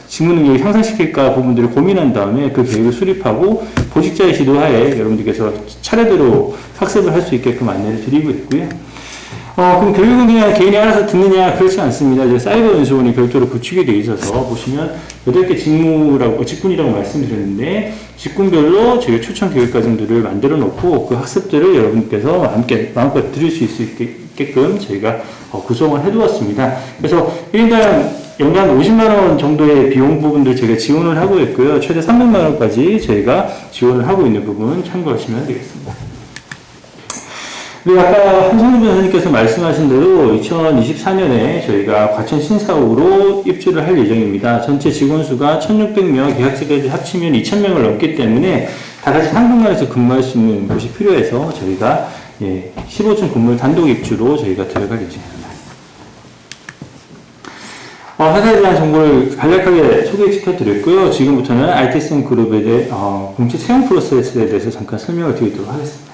직무 능력을 향상시킬까 부분들을 고민한 다음에 그 계획을 수립하고 보직자의 지도하에 여러분들께서 차례대로 학습을 할 수 있게끔 안내를 드리고 있고요. 그럼 교육은 그냥 개인이 알아서 듣느냐? 그렇지 않습니다. 이제 사이버 연수원이 별도로 구축이 되어 있어서 보시면 8개 직군이라고 말씀드렸는데 직군별로 저희 추천 교육 과정들을 만들어 놓고 그 학습들을 여러분께서 함께 마음껏 들을 수 있게끔 저희가 구성을 해 두었습니다. 그래서 1인당 연간 50만원 정도의 비용 부분들 저희가 지원을 하고 있고요. 최대 300만원까지 저희가 지원을 하고 있는 부분 참고하시면 되겠습니다. 그리고 아까 한성준 변호사님께서 말씀하신 대로 2024년에 저희가 과천 신사옥으로 입주를 할 예정입니다. 전체 직원 수가 1,600명, 계약직까지 합치면 2,000명을 넘기 때문에 다 같이 한 공간에서 근무할 수 있는 곳이 필요해서 저희가 15층 건물 단독 입주로 저희가 들어갈 예정입니다. 회사에 대한 정보를 간략하게 소개시켜 드렸고요. 지금부터는 IT생 그룹에 대해 공채 채용 프로세스에 대해서 잠깐 설명을 드리도록 하겠습니다.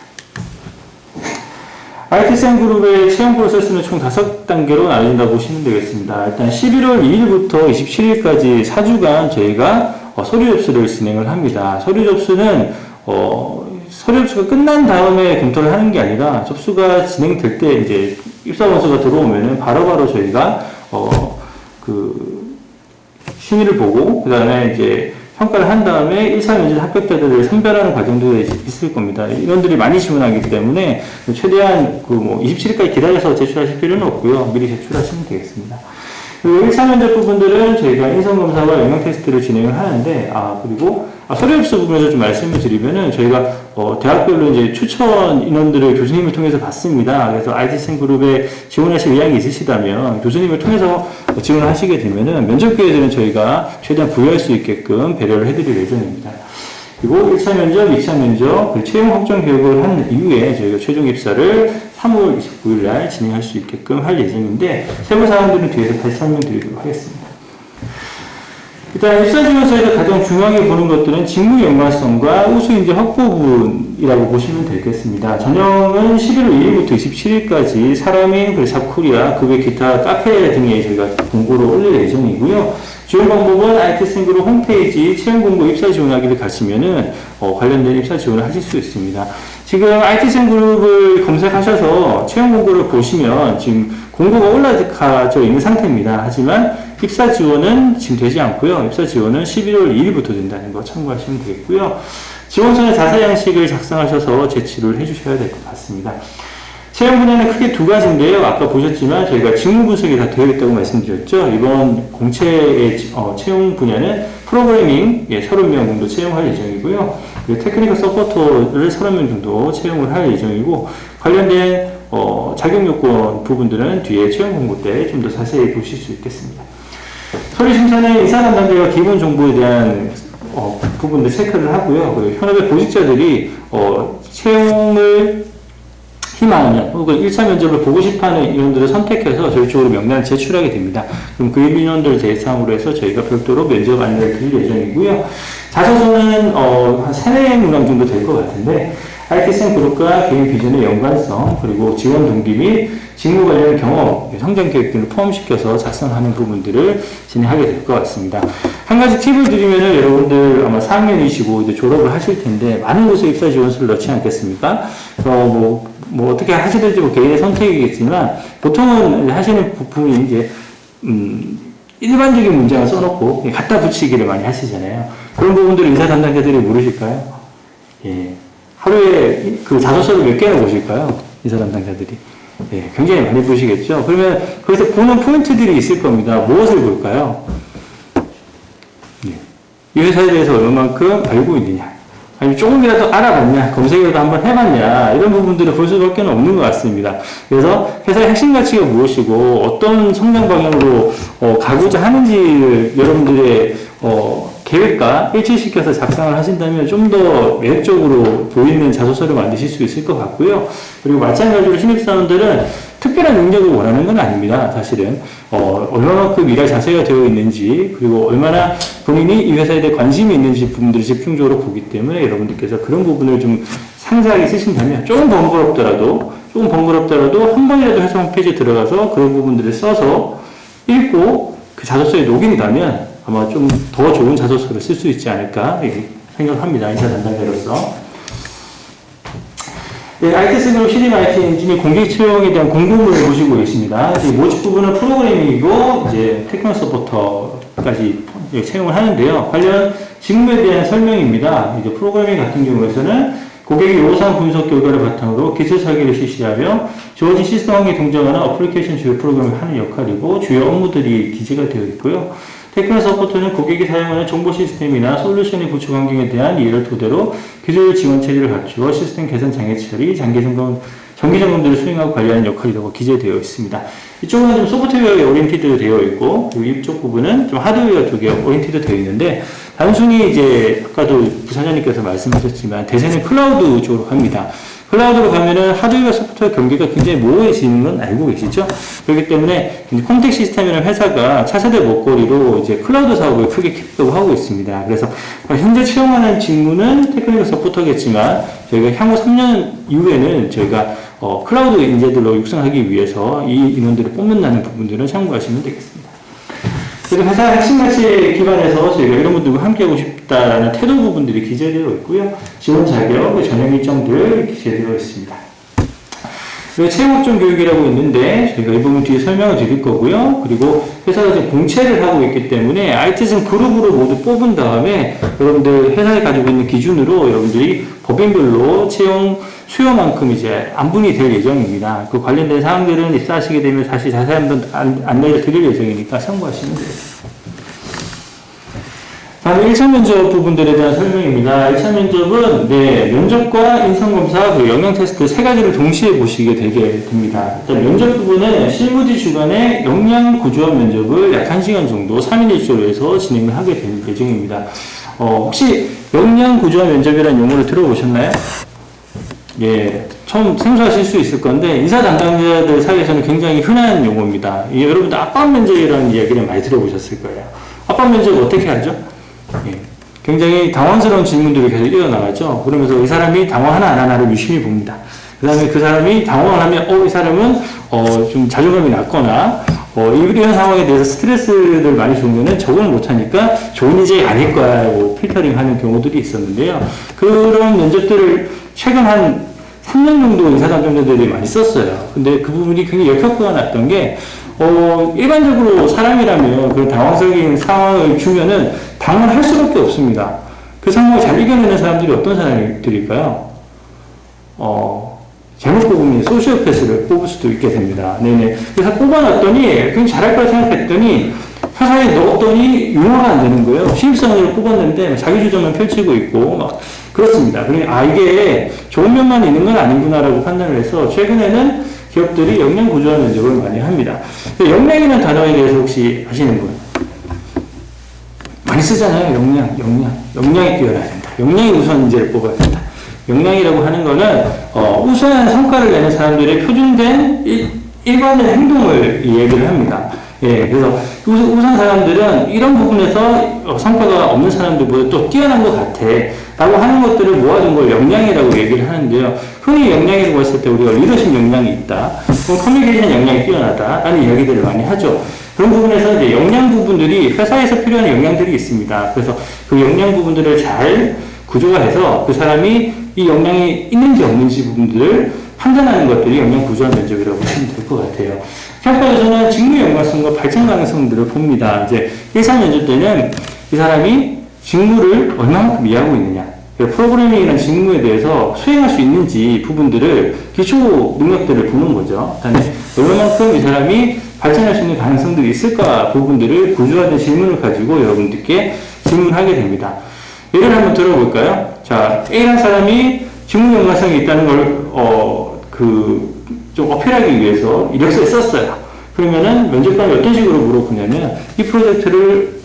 IT생 그룹의 채용 프로세스는 총 5단계로 나눠진다고 보시면 되겠습니다. 일단 11월 2일부터 27일까지 4주간 저희가 서류 접수를 진행을 합니다. 서류 접수는 서류 접수가 끝난 다음에 검토를 하는 게 아니라 접수가 진행될 때 이제 입사 원서가 들어오면은 바로바로 저희가 심의를 보고 그 다음에 이제 평가를 한 다음에 1차 면접 합격자들을 선별하는 과정도 있을 겁니다. 인원들이 많이 지원하기 때문에 최대한 27일까지 기다려서 제출하실 필요는 없고요. 미리 제출하시면 되겠습니다. 그리고 1차 면접 부분들은 저희가 인성검사와 영역 테스트를 진행을 하는데, 그리고 서류 접수 부분에서 좀 말씀을 드리면은 저희가 대학별로 이제 추천 인원들을 교수님을 통해서 받습니다. 그래서 IT생 그룹에 지원하실 의향이 있으시다면 교수님을 통해서 지원을 하시게 되면은 면접 기회들은 저희가 최대한 부여할 수 있게끔 배려를 해드릴 예정입니다. 그리고 1차 면접, 2차 면접, 채용 확정 교육을 한 이후에 저희가 최종 입사를 3월 29일 날 진행할 수 있게끔 할 예정인데 세부 사항들은 뒤에서 다시 설명드리도록 하겠습니다. 일단 입사지원서에서 가장 중요하게 보는 것들은 직무 연관성과 우수인재 확보 부분이라고 보시면 되겠습니다. 전형은 11월 1일부터 27일까지 사람인, 샵코리아, 그 외 기타 카페 등에 저희가 공고를 올릴 예정이고요. 지원 방법은 IT생 그룹 홈페이지 채용 공고 입사 지원하기를 가시면은 관련된 입사 지원을 하실 수 있습니다. 지금 IT생 그룹을 검색하셔서 채용 공고를 보시면 지금 공고가 올라져 있는 상태입니다. 하지만 입사 지원은 지금 되지 않고요. 입사 지원은 11월 2일부터 된다는 거 참고하시면 되겠고요. 지원서의 자세 양식을 작성하셔서 제출을 해주셔야 될 것 같습니다. 채용 분야는 크게 두 가지인데요. 아까 보셨지만 저희가 직무 분석이 다 되어 있다고 말씀드렸죠. 이번 공채의 채용 분야는 프로그래밍 30명 정도 채용할 예정이고요. 그리고 테크니컬 서포터를 30명 정도 채용을 할 예정이고 관련된 자격 요건 부분들은 뒤에 채용 공고 때 좀 더 자세히 보실 수 있겠습니다. 서류 심사는 인사 담당자가 기본 정보에 대한 부분들 체크를 하고요. 그리고 현업의 보직자들이 채용을 희망하는 혹은 1차 면접을 보고 싶어하는 인원들을 선택해서 저희 쪽으로 명단을 제출하게 됩니다. 그럼 그 인원들을 대상으로 해서 저희가 별도로 면접 안내를 드릴 예정이고요. 자소서는 한 3-4문항 정도 될 것 같은데 IT생 그룹과 개인 비전의 연관성, 그리고 지원 동기 및 직무 관련 경험, 성장 계획 등을 포함시켜서 작성하는 부분들을 진행하게 될 것 같습니다. 한 가지 팁을 드리면은 여러분들 아마 4학년이시고 이제 졸업을 하실 텐데 많은 곳에 입사 지원서를 넣지 않겠습니까? 뭐 어떻게 하시든지 뭐 개인의 선택이겠지만 보통은 하시는 부분이 이제 일반적인 문장을 써놓고 갖다 붙이기를 많이 하시잖아요. 그런 부분들을 인사 담당자들이 모르실까요? 예. 하루에 그 자소서를 몇 개나 보실까요? 인사 담당자들이. 예, 굉장히 많이 보시겠죠? 그러면 거기서 보는 포인트들이 있을 겁니다. 무엇을 볼까요? 예. 이 회사에 대해서 얼마만큼 알고 있느냐? 아니면 조금이라도 알아봤냐? 검색이라도 한번 해봤냐? 이런 부분들을 볼 수밖에 없는 것 같습니다. 그래서 회사의 핵심 가치가 무엇이고 어떤 성장 방향으로 가고자 하는지를 여러분들의 계획과 일치시켜서 작성을 하신다면 좀 더 매력적으로 보이는 자소서를 만드실 수 있을 것 같고요. 그리고 마찬가지로 신입사원들은 특별한 능력을 원하는 건 아닙니다. 사실은 얼마만큼 일할 자세가 되어 있는지, 그리고 얼마나 본인이 이 회사에 대해 관심이 있는지 부분들을 집중적으로 보기 때문에 여러분들께서 그런 부분을 좀 상세하게 쓰신다면 조금 번거롭더라도 한 번이라도 회사 홈페이지에 들어가서 그런 부분들을 써서 읽고 그 자소서에 녹인다면 아마 좀 더 좋은 자소서를 쓸 수 있지 않을까 생각합니다. 인사 담당자로서. 네, IT생그룹 신입 IT 엔지니어 공개 채용에 대한 공고문을 보시고 계십니다. 모집 부분은 프로그래밍이고 이제 테크노 서포터까지 채용을 하는데요. 관련 직무에 대한 설명입니다. 이제 프로그래밍 같은 경우에서는 고객의 요구사항 분석 결과를 바탕으로 기술 설계를 실시하며 주어진 시스템 환경에 동작하는 어플리케이션 주요 프로그램을 하는 역할이고 주요 업무들이 기재가 되어 있고요. 테크노 서포터는 고객이 사용하는 정보 시스템이나 솔루션의 구축 환경에 대한 이해를 토대로 기술 지원 체계를 갖추어 시스템 개선 장애 처리, 장기 점검들을 수행하고 관리하는 역할이라고 기재되어 있습니다. 이쪽은 좀 소프트웨어에 오리엔티드 되어 있고, 그리고 이쪽 부분은 좀 하드웨어 쪽에 오리엔티드 되어 있는데, 단순히 이제 아까도 부사장님께서 말씀하셨지만 대세는 클라우드 쪽으로 갑니다. 클라우드로 가면은 하드웨어 소프트웨어 경계가 굉장히 모호해지는 건 알고 계시죠? 그렇기 때문에 콘텍 시스템이라는 회사가 차세대 먹거리로 이제 클라우드 사업을 크게 킥오프 하고 있습니다. 그래서 현재 채용하는 직무는 테크니컬 서포터겠지만 저희가 향후 3년 이후에는 저희가 클라우드 인재들로 육성하기 위해서 이 인원들을 뽑는다는 부분들은 참고하시면 되겠습니다. 그래서 회사 핵심 가치에 기반해서 저희가 이런 분들과 함께하고 싶다라는 태도 부분들이 기재되어 있고요. 지원 자격, 전형 일정들 기재되어 있습니다. 그리고 채용학점 교육이라고 있는데 저희가 이 부분 뒤에 설명을 드릴 거고요. 그리고 회사가 지금 공채를 하고 있기 때문에 IT생 그룹으로 모두 뽑은 다음에 여러분들 회사에 가지고 있는 기준으로 여러분들이 법인별로 채용 수요만큼 이제 안분이 될 예정입니다. 그 관련된 사항들은 입사하시게 되면 다시 자세한 안내를 드릴 예정이니까 참고하시면 돼요. 다음 1차 면접 부분들에 대한 설명입니다. 1차 면접은 면접과 인성검사 그리고 영양 테스트 세 가지를 동시에 보시게 되게 됩니다. 일단 면접 부분은 실무지 주간의 역량 구조화 면접을 약 1시간 정도 3인 1조로 해서 진행을 하게 될 예정입니다. 혹시 역량 구조화 면접이라는 용어를 들어보셨나요? 예, 처음 생소하실 수 있을 건데 인사 담당자들 사이에서는 굉장히 흔한 용어입니다. 여러분들 압박 면접이라는 이야기를 많이 들어보셨을 거예요. 압박 면접 어떻게 하죠? 예, 굉장히 당황스러운 질문들이 계속 일어나죠. 그러면서 이 사람이 당황하나 안 하나를 유심히 봅니다. 그 다음에 그 사람이 당황을 하면 이 사람은 좀 자존감이 낮거나 이런 상황에 대해서 스트레스를 많이 주면은 적응을 못하니까 좋은 인재이 아닐 거야 라고 필터링 하는 경우들이 있었는데요. 그런 면접들을 최근 한 3년 정도 인사 담당자들이 많이 썼어요. 근데 그 부분이 굉장히 역효과가 났던 게 일반적으로 사람이라면 그런 당황스러운 상황을 주면은 당황할 수밖에 없습니다. 그 상황을 잘 이겨내는 사람들이 어떤 사람들일까요? 잘못 뽑으면 소시오패스를 뽑을 수도 있게 됩니다. 네네. 그래서 뽑아놨더니 굉장히 잘할 거라 생각했더니 회사에 넣었더니 융화가 안 되는 거예요. 신입사원을 뽑았는데 자기 주장만 펼치고 있고 막 그렇습니다. 그러니까 이게 좋은 면만 있는 건 아니구나라고 판단을 해서 최근에는 기업들이 역량 구조화 면접을 많이 합니다. 역량이라는 단어에 대해서 혹시 아시는 분? 많이 쓰잖아요. 역량이 뛰어나야 된다. 역량이 우선 인재를 뽑아야 된다. 역량이라고 하는 거는 우수한 성과를 내는 사람들의 표준된 일관된 행동을 얘기를 합니다. 예, 그래서 우수한 사람들은 이런 부분에서 성과가 없는 사람들보다 또 뛰어난 것 같아 라고 하는 것들을 모아둔 걸 역량이라고 얘기를 하는데요. 흔히 역량이라고 했을 때 우리가 리더십 역량이 있다, 커뮤니케이션 역량이 뛰어나다 라는 이야기들을 많이 하죠. 그런 부분에서 이제 역량 부분들이 회사에서 필요한 역량들이 있습니다. 그래서 그 역량 부분들을 잘 구조화해서 그 사람이 이 역량이 있는지 없는지 부분들을 판단하는 것들이 역량 구조화 면접이라고 보시면 될 것 같아요. 평가에서는 직무 연관성과 발전 가능성들을 봅니다. 이제 1사 면접 때는 이 사람이 직무를 얼마만큼 이해하고 있느냐, 프로그래밍이라는 직무에 대해서 수행할 수 있는지 부분들을 기초 능력들을 보는 거죠. 그다음에 얼마만큼 이 사람이 발전할 수 있는 가능성들이 있을까 부분들을 구조화된 질문을 가지고 여러분들께 질문하게 됩니다. 예를 한번 들어볼까요? 자, A라는 사람이 직무 연관성이 있다는 걸 좀 어필하기 위해서 이력서에 썼어요. 그러면은 면접관이 어떤 식으로 물어보냐면 이 프로젝트를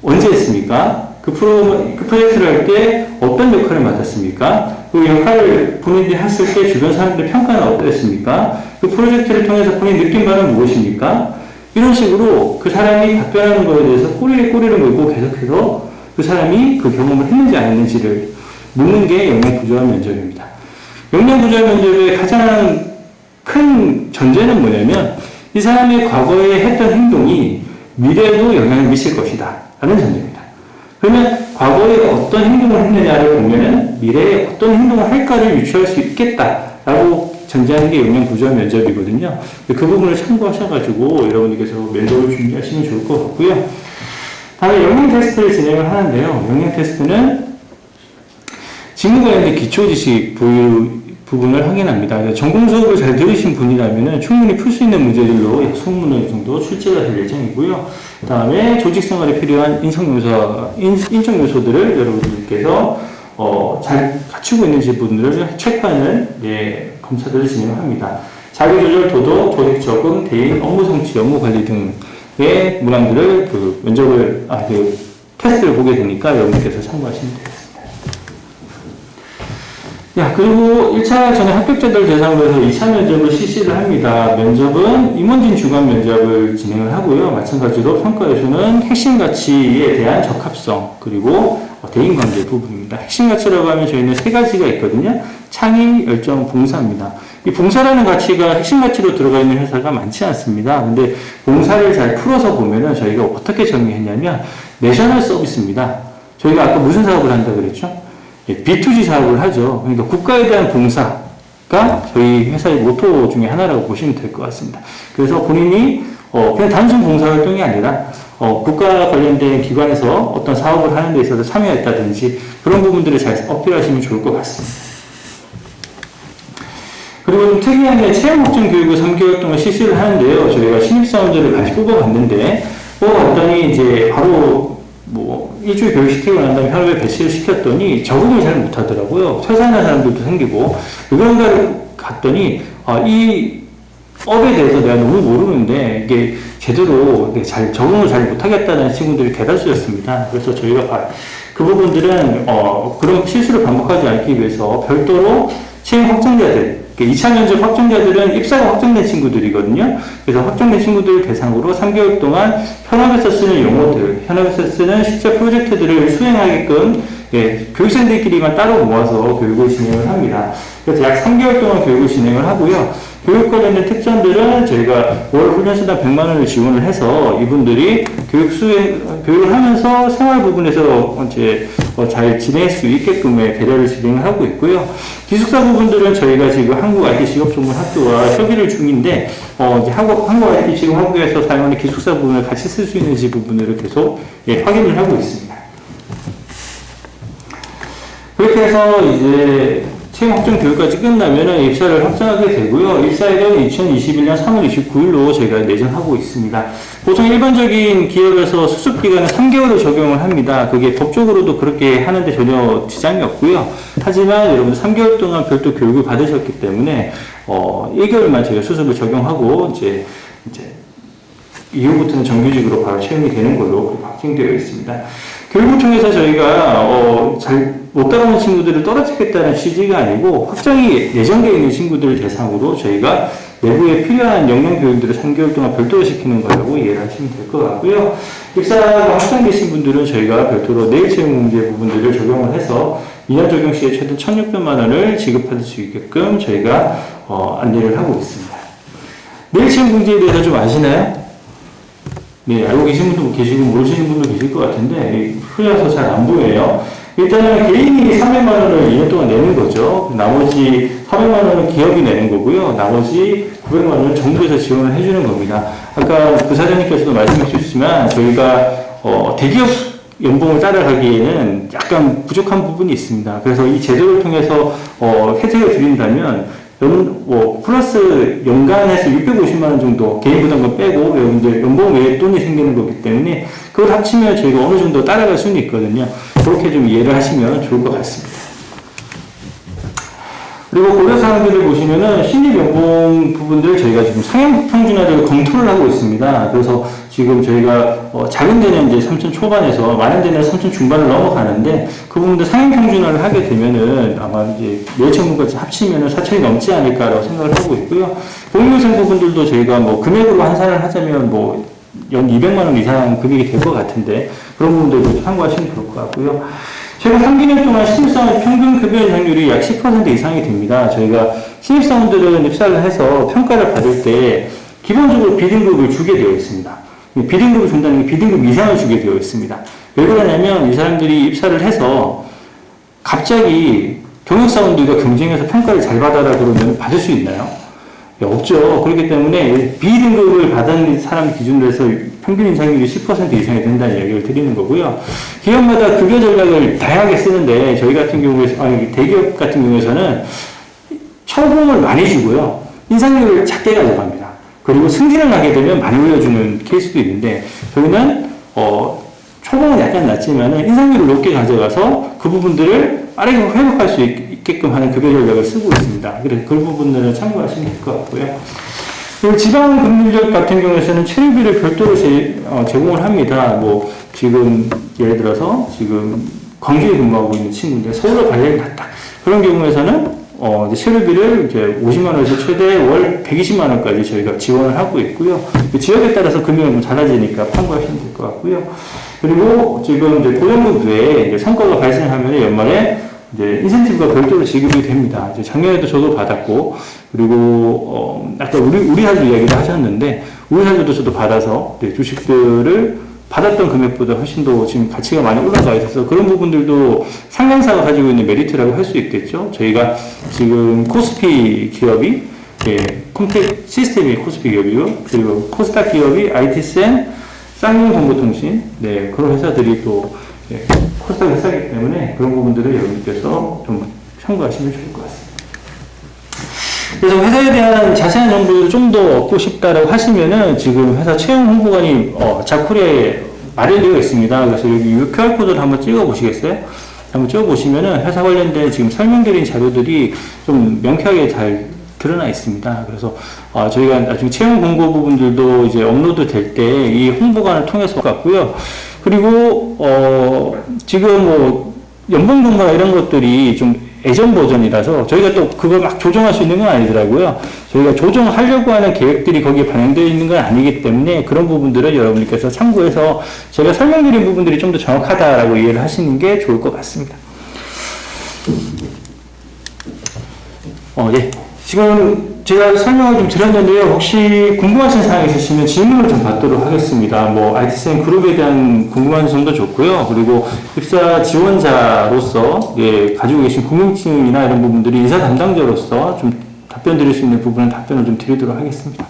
언제 했습니까? 그 프로젝트를 할 때 어떤 역할을 맡았습니까? 그 역할을 본인들이 했을 때 주변 사람들의 평가는 어땠습니까? 그 프로젝트를 통해서 본인 느낀 바는 무엇입니까? 이런 식으로 그 사람이 답변하는 거에 대해서 꼬리를 물고 계속해서 그 사람이 그 경험을 했는지 안 했는지를 묻는 게 역량구조화 면접입니다. 역량구조화 면접의 가장 큰 전제는 뭐냐면 이 사람이 과거에 했던 행동이 미래에도 영향을 미칠 것이다 라는 전제입니다. 그러면 과거에 어떤 행동을 했느냐를 보면은 미래에 어떤 행동을 할까를 유추할 수 있겠다라고 전제하는 게 역량구조화 면접이거든요. 그 부분을 참고하셔가지고 여러분들께서 면접을 준비하시면 좋을 것 같고요. 다음에 역량 테스트를 진행을 하는데요. 역량 테스트는 직무 관련된 기초 지식 부분을 확인합니다. 전공 수업을 잘 들으신 분이라면 충분히 풀 수 있는 문제들로 약 20문항 정도 출제가 될 예정이고요. 그 다음에 조직 생활에 필요한 인적 요소들을 여러분들께서 잘 갖추고 있는지 부분들을 체크하는 검사들을 진행합니다. 자기조절, 도덕, 조직 적응, 대인, 업무 성취, 업무 관리 등의 문항들을 테스트를 보게 되니까 여러분께서 참고하시면 되겠습니다. 그리고 1차 전에 합격자들 대상으로 해서 2차 면접을 실시를 합니다. 면접은 임원진 주관 면접을 진행을 하고요. 마찬가지로 평가에서는 핵심 가치에 대한 적합성, 그리고 대인관계 부분입니다. 핵심 가치라고 하면 저희는 세 가지가 있거든요. 창의, 열정, 봉사입니다. 이 봉사라는 가치가 핵심 가치로 들어가 있는 회사가 많지 않습니다. 근데 봉사를 잘 풀어서 보면은 저희가 어떻게 정의했냐면 내셔널 서비스입니다. 저희가 아까 무슨 사업을 한다 그랬죠? B2G 사업을 하죠. 그러니까 국가에 대한 봉사가 저희 회사의 모토 중에 하나라고 보시면 될 것 같습니다. 그래서 본인이 그냥 단순 봉사활동이 아니라 국가 관련된 기관에서 어떤 사업을 하는 데 있어서 참여했다든지 그런 부분들을 잘 어필하시면 좋을 것 같습니다. 그리고 좀 특이한 게 체험 확정 교육을 3개월 동안 실시를 하는데요. 저희가 신입사원들을 같이 뽑아봤는데 뽑아봤더니 이제 바로 일주일 교육시키고 난 다음에 현업에 배치를 시켰더니 적응을 잘 못하더라고요. 퇴사하는 사람들도 생기고 그런가를 갔더니 이 업에 대해서 내가 너무 모르는데 이게 제대로 잘 적응을 잘 못하겠다는 친구들이 대다수였습니다. 그래서 저희가 그 부분들은 그런 실수를 반복하지 않기 위해서 별도로 채용 확정자들, 2차 면접 확정자들은 입사가 확정된 친구들이거든요. 그래서 확정된 친구들 대상으로 3개월 동안 현업에서 쓰는 용어들, 현업에서 쓰는 실제 프로젝트들을 수행하게끔 교육생들끼리만 따로 모아서 교육을 진행을 합니다. 그래서 약 3개월 동안 교육을 진행을 하고요. 교육 관련된 특전들은 저희가 월 훈련수당 100만 원을 지원을 해서 이분들이 교육을 하면서 생활 부분에서 잘 지낼 수 있게끔의 배려를 진행을 하고 있고요. 기숙사 부분들은 저희가 지금 한국 IT 직업전문학교와 협의를 중인데, 이제 한국 IT 직업학교에서 사용하는 기숙사 부분을 같이 쓸 수 있는지 부분을 계속 확인을 하고 있습니다. 그렇게 해서 이제 채용 확정 교육까지 끝나면은 입사를 확정하게 되고요. 입사일은 2021년 3월 29일로 저희가 내정하고 있습니다. 보통 일반적인 기업에서 수습기간은 3개월을 적용을 합니다. 그게 법적으로도 그렇게 하는데 전혀 지장이 없고요. 하지만 여러분 3개월 동안 별도 교육을 받으셨기 때문에 1개월만 저희가 수습을 적용하고 이제 이후부터는 정규직으로 바로 채용이 되는 걸로 확정되어 있습니다. 교육을 통해서 저희가 잘 못 따라오는 친구들을 떨어지겠다는 취지가 아니고 확정이 예정되어 있는 친구들을 대상으로 저희가 내부에 필요한 역량 교육들을 3개월 동안 별도로 시키는 거라고 이해를 하시면 될 것 같고요. 입사가 확정되신 분들은 저희가 별도로 내일 채용 문제 부분들을 적용을 해서 2년 적용 시에 최대 1,600만 원을 지급받을 수 있게끔 저희가 안내를 하고 있습니다. 내일 채용 문제에 대해서 좀 아시나요? 네, 알고 계신 분도 계시고 모르시는 분도 계실 것 같은데 흐려서 잘 안 보여요. 일단은 개인이 300만 원을 2년 동안 내는 거죠. 나머지 400만 원은 기업이 내는 거고요. 나머지 900만 원은 정부에서 지원을 해주는 겁니다. 아까 부사장님께서도 말씀해 주셨지만 저희가 대기업 연봉을 따라가기에는 약간 부족한 부분이 있습니다. 그래서 이 제도를 통해서 혜택을 드린다면 플러스 연간에서 650만 원 정도 개인 부담금 빼고 이제 연봉 외에 돈이 생기는 거기 때문에 그걸 합치면 저희가 어느 정도 따라갈 수는 있거든요. 그렇게 좀 이해를 하시면 좋을 것 같습니다. 그리고 고려사항들을 보시면은 신입 연봉 부분들 저희가 지금 상향 평준화를 검토를 하고 있습니다. 그래서 지금 저희가 작은 데는 이제 3천 초반에서 많은 데는 3천 중반을 넘어가는데 그 부분들 상향 평준화를 하게 되면은 아마 이제 매일청구까지 합치면은 4천이 넘지 않을까라고 생각을 하고 있고요. 공유생 부분들도 저희가 금액으로 환산을 하자면 연 200만 원 이상 금액이 될 것 같은데 그런 부분들도 참고하시면 좋을 것 같고요. 최근 3개년 동안 신입사원 평균 급여 연장률이 약 10% 이상이 됩니다. 저희가 신입사원들은 입사를 해서 평가를 받을 때 기본적으로 비등급을 주게 되어 있습니다. 비등급을 준다는 게 비등급 이상을 주게 되어 있습니다. 왜 그러냐면 이 사람들이 입사를 해서 갑자기 경력사원들과 경쟁해서 평가를 잘 받아라 그러면 받을 수 있나요? 없죠. 그렇기 때문에 B등급을 받은 사람 기준으로 해서 평균 인상률이 10% 이상이 된다는 이야기를 드리는 거고요. 기업마다 급여 전략을 다양하게 쓰는데 저희 같은 경우에 대기업 같은 경우에서는 초봉을 많이 주고요. 인상률을 작게 가져갑니다. 그리고 승진을 하게 되면 많이 올려주는 케이스도 있는데 저희는 초봉은 약간 낮지만 인상률을 높게 가져가서 그 부분들을 빠르게 회복할 수 있게끔 하는 급여 전략을 쓰고 있습니다. 그래서 그 부분들은 참고하시면 될 것 같고요. 그리고 지방금융력 같은 경우에는 체류비를 별도로 제공을 합니다. 지금 예를 들어서 지금 광주에 근무하고 있는 친구인데 서울로 발령이 났다. 그런 경우에서는 이제 체류비를 이제 50만 원에서 최대 월 120만 원까지 저희가 지원을 하고 있고요. 지역에 따라서 금액이 좀 달라지니까 참고하시면 될 것 같고요. 그리고 지금 이제 고용급 외에 이제 성과가 발생하면 연말에 이제 인센티브가 별도로 지급이 됩니다. 이제 작년에도 저도 받았고, 그리고 아까 우리 사주 이야기를 하셨는데 우리 사주도 저도 받아서 주식들을 받았던 금액보다 훨씬 더 지금 가치가 많이 올라가 있어서 그런 부분들도 상장사가 가지고 있는 메리트라고 할 수 있겠죠. 저희가 지금 코스피 기업이 컴텍 시스템이 코스피 기업이고 그리고 코스닥 기업이 IT센, 쌍용정보통신 그런 회사들이 또 코스닥 회사이기 때문에 그런 부분들을 여러분께서 좀 참고하시면 좋을 것 같습니다. 그래서 회사에 대한 자세한 정보를 좀 더 얻고 싶다라고 하시면은 지금 회사 채용 홍보관이 자쿠리에 마련되어 있습니다. 그래서 여기 QR코드를 한번 찍어 보시겠어요? 한번 찍어 보시면은 회사 관련된 지금 설명드린 자료들이 좀 명쾌하게 잘 드러나 있습니다. 그래서 저희가 나중에 채용 공고 부분들도 이제 업로드 될 때 이 홍보관을 통해서 같고요. 그리고 지금 연봉 정보나 이런 것들이 좀 예전 버전이라서 저희가 또 그걸 막 조정할 수 있는 건 아니더라고요. 저희가 조정하려고 하는 계획들이 거기에 반영되어 있는 건 아니기 때문에 그런 부분들은 여러분께서 참고해서 제가 설명드린 부분들이 좀 더 정확하다라고 이해를 하시는 게 좋을 것 같습니다. 네. 지금 제가 설명을 좀 드렸는데요. 혹시 궁금하신 사항이 있으시면 질문을 좀 받도록 하겠습니다. IT센 그룹에 대한 궁금한 점도 좋고요. 그리고 입사 지원자로서 가지고 계신 궁금증이나 이런 부분들이 인사 담당자로서 좀 답변 드릴 수 있는 부분은 답변을 좀 드리도록 하겠습니다.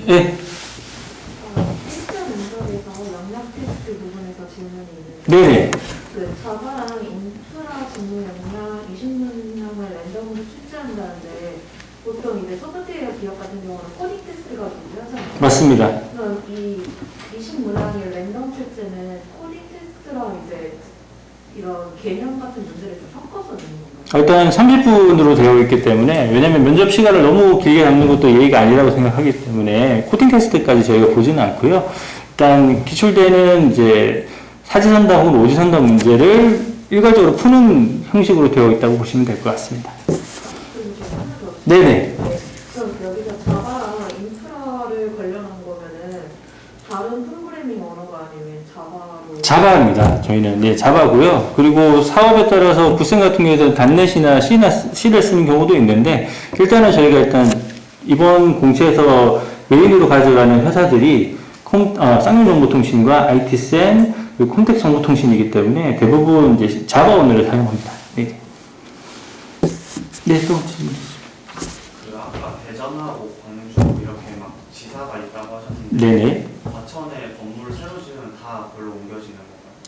네. 실제 문제에서 역량 테스트 부분에서 질문이 있는데 네네. 자바랑 인프라 직무 역량 20문항을 랜덤으로 출제한다는데 보통 이제 소프트웨어 기업 같은 경우는 코딩 테스트가 존재하잖아요. 맞습니다. 그럼 이 20문항의 랜덤 출제는 코딩 테스트랑 이제 이런 개념 같은 문제를 좀 섞어서 내는 건가요? 일단 30분으로 되어 있기 때문에 왜냐면 면접 시간을 너무 길게 잡는 것도 예의가 아니라고 생각하기 때문에 코딩 테스트까지 저희가 보지는 않고요. 일단 기출되는 이제 사지선다 혹은 오지선다 문제를 일괄적으로 푸는 형식으로 되어 있다고 보시면 될 것 같습니다. 그리고 저 하나 더. 네네. 네. 그럼 여기서 자바랑 인프라를 관련한 거면은 다른 프로그래밍 언어가 아니면 자바로 자바입니다. 저희는 네, 자바고요. 그리고 사업에 따라서 구생 같은 경우에는 단넷이나 C를 쓰는 경우도 있는데 일단은 저희가 일단 이번 공채에서 메인으로 가져가는 회사들이 쌍용정보통신과 IT센 그리고 콤텍정보통신이기 때문에 대부분 이제 자바 언어를 사용합니다. 네. 네, 또 질문 있으십니까? 그 아까 대전하고 광주 이렇게 막 지사가 있다고 하셨는데 네네. 과천에 건물 새로 지으면 다 별로 옮겨지는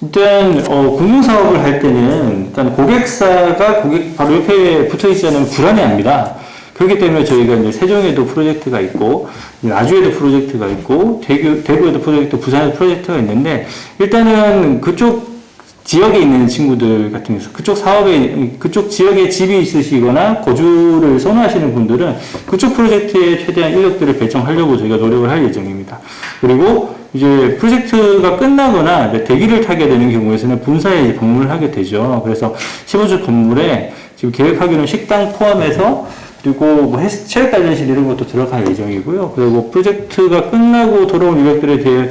건가요? 일단 공공사업을 할 때는 일단 고객사가 바로 옆에 붙어 있지 않으면 불안해합니다. 그렇기 때문에 저희가 이제 세종에도 프로젝트가 있고 나주에도 프로젝트가 있고 대구에도 프로젝트, 부산에도 프로젝트가 있는데 일단은 그쪽 지역에 있는 친구들 같은 경우 그쪽 사업에 그쪽 지역에 집이 있으시거나 거주를 선호하시는 분들은 그쪽 프로젝트에 최대한 인력들을 배정하려고 저희가 노력을 할 예정입니다. 그리고 이제 프로젝트가 끝나거나 이제 대기를 타게 되는 경우에는 본사에 이제 방문을 하게 되죠. 그래서 15주 건물에 지금 계획하기로는 식당 포함해서 그리고 뭐 체육단련실 이런 것도 들어갈 예정이고요. 그리고 프로젝트가 끝나고 돌아온 인력들에 대해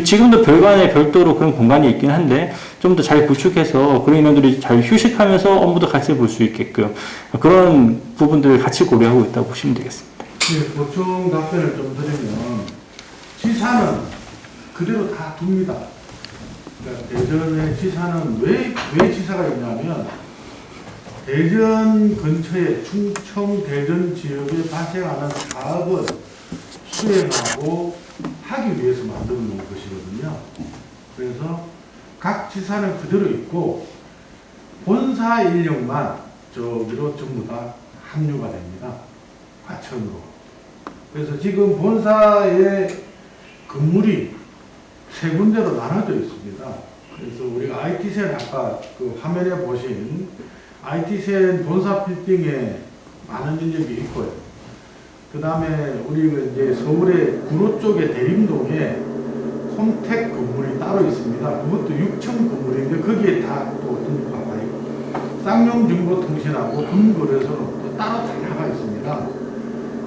지금도 별관에 별도로 그런 공간이 있긴 한데 좀 더 잘 구축해서 그런 인원들이 잘 휴식하면서 업무도 같이 볼 수 있게끔 그런 부분들을 같이 고려하고 있다고 보시면 되겠습니다. 네, 보충 답변을 좀 드리면 지사는 그대로 다 둡니다. 그러니까 대전의 지사는 왜 지사가 있냐면 대전 근처에 충청 대전 지역에 발생하는 사업을 수행하고 하기 위해서 만들어 놓은 것이거든요. 그래서 각 지사는 그대로 있고 본사 인력만 저기로 전부 다 합류가 됩니다. 과천으로. 그래서 지금 본사의 건물이 세 군데로 나눠져 있습니다. 그래서 우리가 IT센 아까 그 화면에 보신 IT센 본사 빌딩에 많은 인력이 있고요. 그 다음에 우리가 이제 서울의 구로 쪽의 대림동에 콤텍 건물이 따로 있습니다. 그것도 6층 건물인데 거기에 다 또 등록가 있고 쌍용정보통신하고 금거래소는 또 따로 다 나가 있습니다.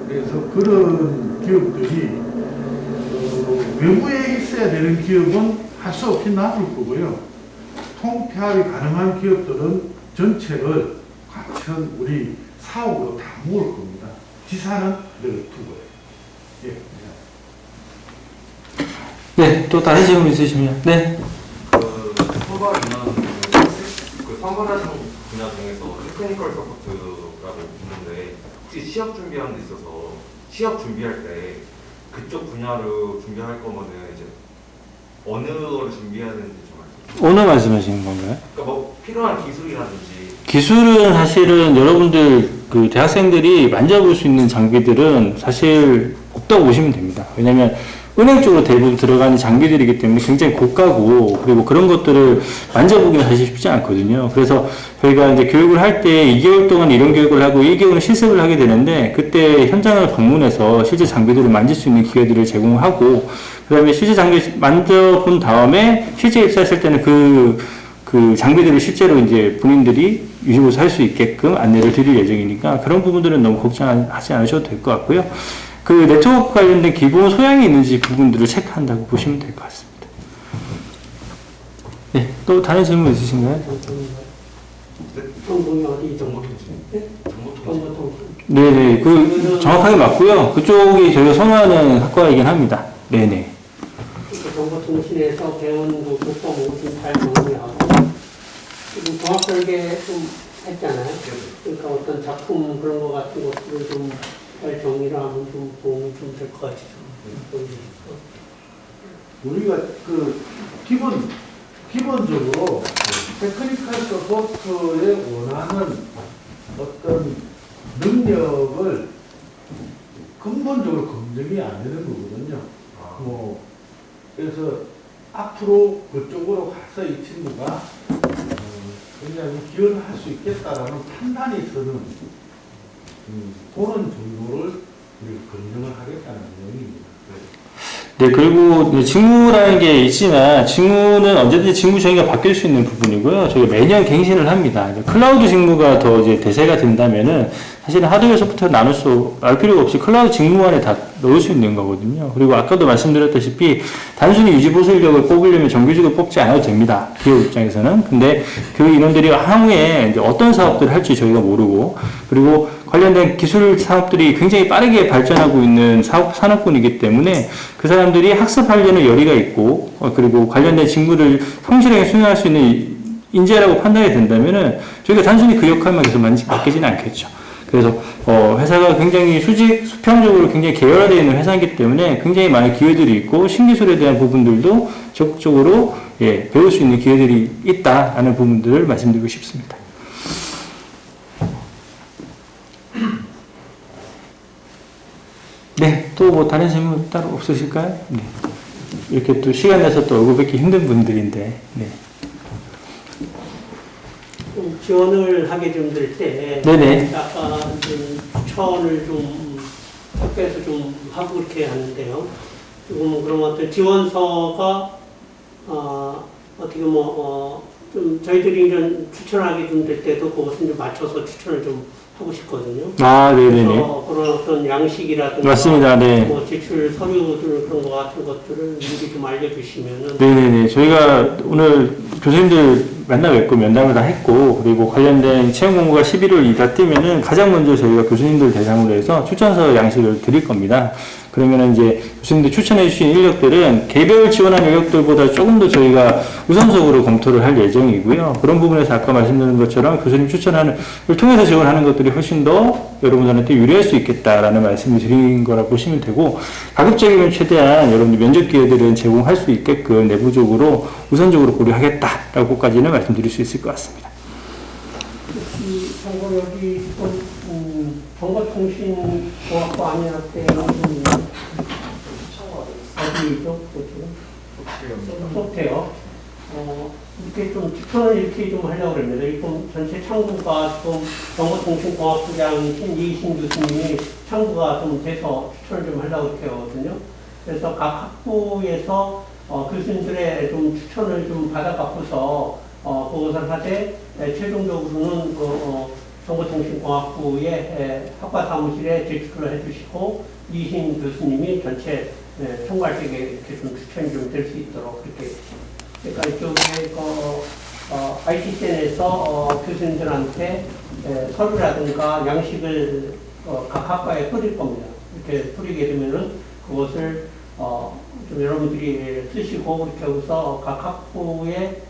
그래서 그런 기업들이 외부에 있어야 되는 기업은 할 수 없이 놔둘 거고요. 통폐합이 가능한 기업들은 전체를 과천 우리 사업으로 다 모을 겁니다. 지사는 그대로 두고요. 예. 네, 또 다른 질문 있으시면 네. 그 선발 인원 그 선발하시는 분야 중에서 테크니컬 서포트라고 있는데 혹시 시험 준비하는 데 있어서 시험 준비할 때 그쪽 분야로 준비할 거면은 이제 어느 거를 준비해야 되는지 좀 알려주세요. 오늘 말씀하시는 건가요? 그러니까 뭐 필요한 기술이라든지 기술은 사실은 여러분들 그 대학생들이 만져볼 수 있는 장비들은 사실 없다고 보시면 됩니다. 왜냐하면 은행 쪽으로 대부분 들어가는 장비들이기 때문에 굉장히 고가고 그리고 그런 것들을 만져보기는 사실 쉽지 않거든요. 그래서 저희가 이제 교육을 할 때 2개월 동안 이론 교육을 하고 1개월은 실습을 하게 되는데 그때 현장을 방문해서 실제 장비들을 만질 수 있는 기회들을 제공하고 그 다음에 실제 장비 만져본 다음에 실제 입사했을 때는 그 장비들을 실제로 이제 본인들이 유심해서 할 수 있게끔 안내를 드릴 예정이니까 그런 부분들은 너무 걱정하지 않으셔도 될 것 같고요. 그 네트워크 관련된 기본 소양이 있는지 부분들을 체크한다고 보시면 될 것 같습니다. 네, 또 다른 질문 있으신가요? 정보는 어디 정보통신. 네? 정보통신. 정보통신. 네네, 그 정확하게 맞고요. 그쪽이 저희가 선호하는 학과이긴 합니다. 네네. 그 정보통신에서 배운 그 교과목을 좀 잘 정리하고 지금 종합 설계 좀 했잖아요. 그러니까 어떤 작품 그런 거 같은 것들을 좀 잘 정리를 하면 좀 도움이 좀 될 것 같아요. 우리가 그 기본적으로 테크니컬 서포트에 원하는 어떤 능력을 근본적으로 검증이 안 되는 거거든요. 뭐 그래서 앞으로 그쪽으로 가서 이 친구가 굉장히 기여를 할 수 있겠다라는 판단이 드는 그런 정도를 우리가 검증을 하겠다는 내용입니다. 네, 그리고 이제 직무라는 게 있지만 직무는 언제든지 직무 정의가 바뀔 수 있는 부분이고요. 저희가 매년 갱신을 합니다. 이제 클라우드 직무가 더 이제 대세가 된다면은 사실은 하드웨어 소프트웨어 나눌 필요가 없이 클라우드 직무 안에 다 넣을 수 있는 거거든요. 그리고 아까도 말씀드렸다시피 단순히 유지보수 인력을 뽑으려면 정규직을 뽑지 않아도 됩니다. 기업 입장에서는. 근데 그 인원들이 향후에 이제 어떤 사업들을 할지 저희가 모르고, 그리고 관련된 기술 사업들이 굉장히 빠르게 발전하고 있는 산업군이기 때문에 그 사람들이 학습하려는 열의가 있고, 그리고 관련된 직무를 성실하게 수행할 수 있는 인재라고 판단이 된다면은 저희가 단순히 그 역할만 계속 맡기지는 않겠죠. 그래서 회사가 굉장히 수평적으로 굉장히 계열화되어 있는 회사이기 때문에 굉장히 많은 기회들이 있고 신기술에 대한 부분들도 적극적으로 배울 수 있는 기회들이 있다라는 부분들을 말씀드리고 싶습니다. 네, 또 뭐 다른 질문 따로 없으실까요? 네. 이렇게 또 시간 내서 또 얼굴 뵙기 힘든 분들인데, 네. 지원을 하게 좀 될 때, 네네. 약간 좀 추천을 좀 학교에서 좀 하고 그렇게 하는데요. 지금 그런 어떤 지원서가 어떻게 좀 저희들이 이런 추천하게 좀 될 때도 그것은 좀 맞춰서 추천을 좀 하고 싶거든요. 아, 네네네. 그래서 그런 어떤 양식이라든가 맞습니다. 네. 뭐 제출 서류들 그런 거 같은 것들을 미리 좀 알려주시면은. 네네네. 저희가 오늘 교수님들 만나 뵙고 면담을 다 했고, 그리고 관련된 채용 공고가 11월 2일 뜨면은 가장 먼저 저희가 교수님들 대상으로 해서 추천서 양식을 드릴 겁니다. 그러면은 이제 교수님들 추천해 주신 인력들은 개별 지원한 인력들보다 조금 더 저희가 우선적으로 검토를 할 예정이고요. 그런 부분에서 아까 말씀드린 것처럼 교수님 추천하는 걸 통해서 지원하는 것들이 훨씬 더 여러분들한테 유리할 수 있겠다라는 말씀을 드린 거라 보시면 되고, 가급적이면 최대한 여러분들 면접 기회들은 제공할 수 있게끔 내부적으로 우선적으로 고려하겠다라고까지는 말씀드릴 수 있을 것 같습니다. 참고로 여기 정보통신공학부 안양학대는 어디죠? 소프트웨어. 이렇게 좀 추천을 이렇게 좀 하려고 그럽니다. 이건 전체 창구가 좀 정보통신공학부장이신 이희신 교수님이 창구가 좀 돼서 추천을 좀 하려고 이렇게 하거든요. 그래서 각 학부에서 교수님들의 좀 추천을 좀 받아갖고서 그것을 하되 최종적으로는 정보통신공학부의 학과 사무실에 제출을 해주시고 이희신 교수님이 전체 총괄직에 이렇게 좀 추천이 좀 될 수 있도록 그렇게. 그러니까 이쪽에 IT센에서 교수님들한테 서류라든가 양식을 각 학과에 뿌릴 겁니다. 이렇게 뿌리게 되면은 그것을 좀 여러분들이 쓰시고 이렇게 해서 각 학부에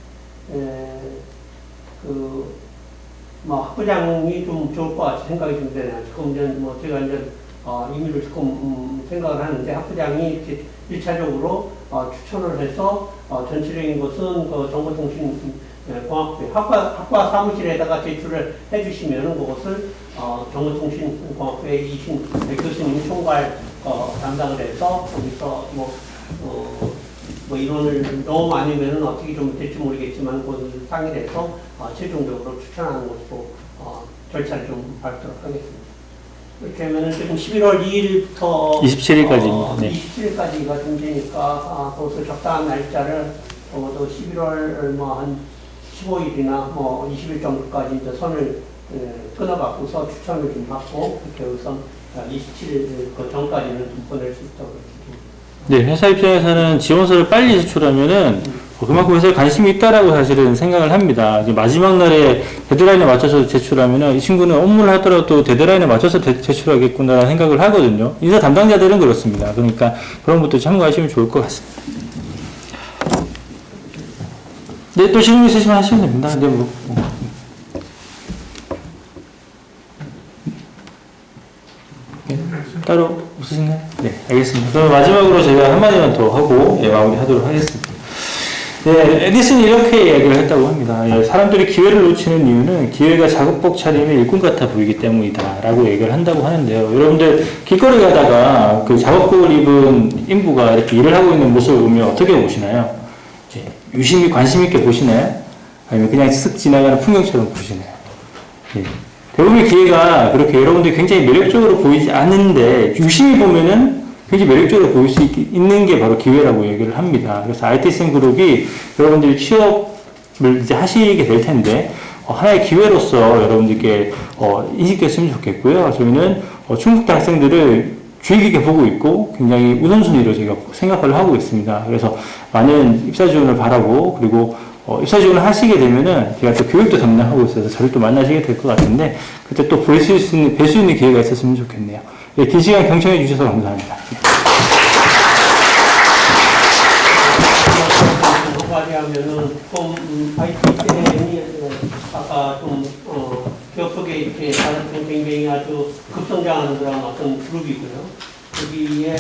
학부장이 좀 좋을 것 같이 생각이 좀 되네요. 지금 이제 제가 이제 임의를 조금 생각을 하는데 학부장이 이렇게 1차적으로 추천을 해서 전체적인 것은 그 정보통신공학부 학과 사무실에다가 제출을 해주시면은 그것을 정보통신공학부의 이신 교수님 총괄 담당을 해서 거기서 인원을 너무 많으면은 어떻게 좀 될지 모르겠지만 그것을 상의해서 최종적으로 추천하는 것으로 절차를 좀 밟도록 하겠습니다. 이렇게 하면은 지금 11월 2일부터 27일까지입니다. 네. 27일까지가 좀 되니까 그것을 적당한 날짜를 적어도 11월 한 15일이나 20일 정도까지 이제 선을 끊어갖고서 추천을 좀 받고 그렇게 우선 27일 그 전까지는 좀 보낼 수 있도록. 네, 회사 입장에서는 지원서를 빨리 제출하면은 그만큼 회사에 관심이 있다라고 사실은 생각을 합니다. 이제 마지막 날에 데드라인에 맞춰서 제출하면은 이 친구는 업무를 하더라도 데드라인에 맞춰서 제출하겠구나 생각을 하거든요. 인사 담당자들은 그렇습니다. 그러니까 그런 것도 참고하시면 좋을 것 같습니다. 네, 또 질문 있으시면 하시면 됩니다. 근데 네, 따로 없으신가요? 네, 알겠습니다. 그럼 마지막으로 제가 한마디만 더 하고 마무리하도록 하겠습니다. 네, 에디슨이 이렇게 이야기를 했다고 합니다. 사람들이 기회를 놓치는 이유는 기회가 작업복 차림의 일꾼 같아 보이기 때문이다 라고 얘기를 한다고 하는데요. 여러분들 길거리 가다가 그 작업복을 입은 인부가 이렇게 일을 하고 있는 모습을 보면 어떻게 보시나요? 유심히 관심 있게 보시나요? 아니면 그냥 쓱 지나가는 풍경처럼 보시나요? 네. 대부분의 기회가 그렇게 여러분들이 굉장히 매력적으로 보이지 않는데 유심히 보면은 굉장히 매력적으로 보일 수 있는 게 바로 기회라고 얘기를 합니다. 그래서 IT생 그룹이 여러분들이 취업을 이제 하시게 될 텐데, 하나의 기회로서 여러분들께 인식됐으면 좋겠고요. 저희는 충북대 학생들을 주의 깊게 보고 있고 굉장히 우선순위로 저희가 생각을 하고 있습니다. 그래서 많은 입사 지원을 바라고, 그리고 입사 지원을 하시게 되면은 제가 또 교육도 담당하고 있어서 저를 또 만나시게 될 것 같은데, 그때 또 뵐 수 있는 기회가 있었으면 좋겠네요. 네, 긴 시간 경청해 주셔서 감사합니다. 한마디 하면은 좀 IT생이 아까 좀 기업 속에 이렇게 다른 굉장히 아주 급성장하는 그런 어떤 그룹이고요. 여기에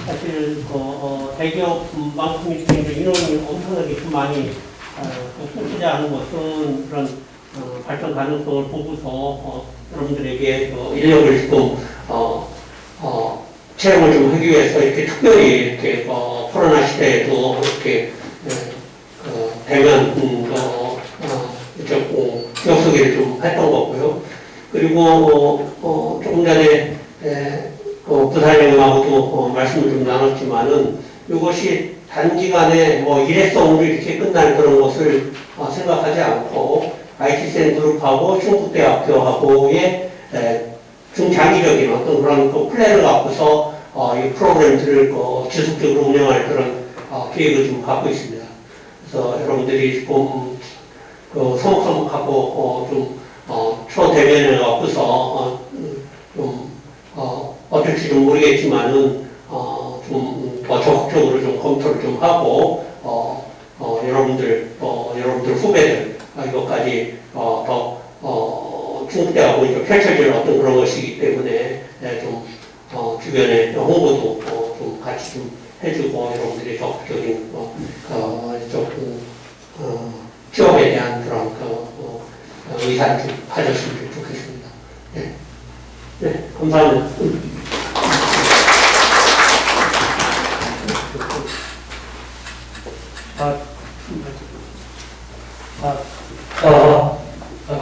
사실 대기업만큼 이렇게 인원이 엄청나게 좀 많이 투자하는 것은 그런 발전 가능성을 보고서 여러분들에게 인력을 좀 채용을 좀 하기 위해서 이렇게 특별히 이렇게 코로나 시대에도 이렇게 대면 기업 소개를 좀 했던 거고요. 그리고 조금 전에 부사장님하고도 말씀을 좀 나눴지만은 이것이 단기간에 일회성으로 이렇게 끝날 그런 것을 생각하지 않고 IT센 그룹하고 충북대학교하고의 중장기적인 어떤 그런 플랜을 갖고서 이 프로그램들을 지속적으로 운영할 그런 계획을 좀 갖고 있습니다. 그래서 여러분들이 좀 서먹서먹하고 초대면을 갖고서 어떨지 좀 모르겠지만은 좀 더 적극적으로 좀 검토를 좀 하고 여러분들 후배들 이것까지 더 충북대하고 이제 펼쳐질 어떤 그런 것이기 때문에 좀 주변에 홍보도 좀 같이 좀 해주고 여러분들이 적극적인 취업에 대한 그런 의사를 좀 가졌으면 좋겠습니다. 네, 네, 감사합니다.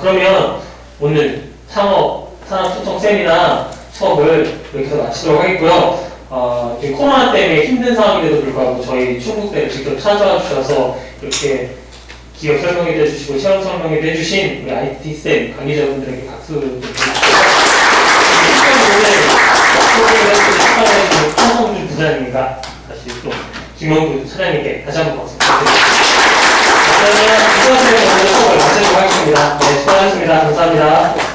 그러면 오늘 산업초청 세미나 수업을 여기서 마치도록 하겠고요. 지금 코로나 때문에 힘든 상황인데도 불구하고 저희 충북대를 직접 찾아와 주셔서 이렇게 기업 설명회도 해주시고 체험 설명회도 해주신 우리 IT쌤 관계자분들에게 박수 좀 드리겠습니다. 한성준 부사장님과 다시 또 김영구 차장님께 다시 한번 박수 부탁드립니다. 그러면 이번 수업을 마치도록 하겠습니다. 네, 수고하셨습니다. 감사합니다.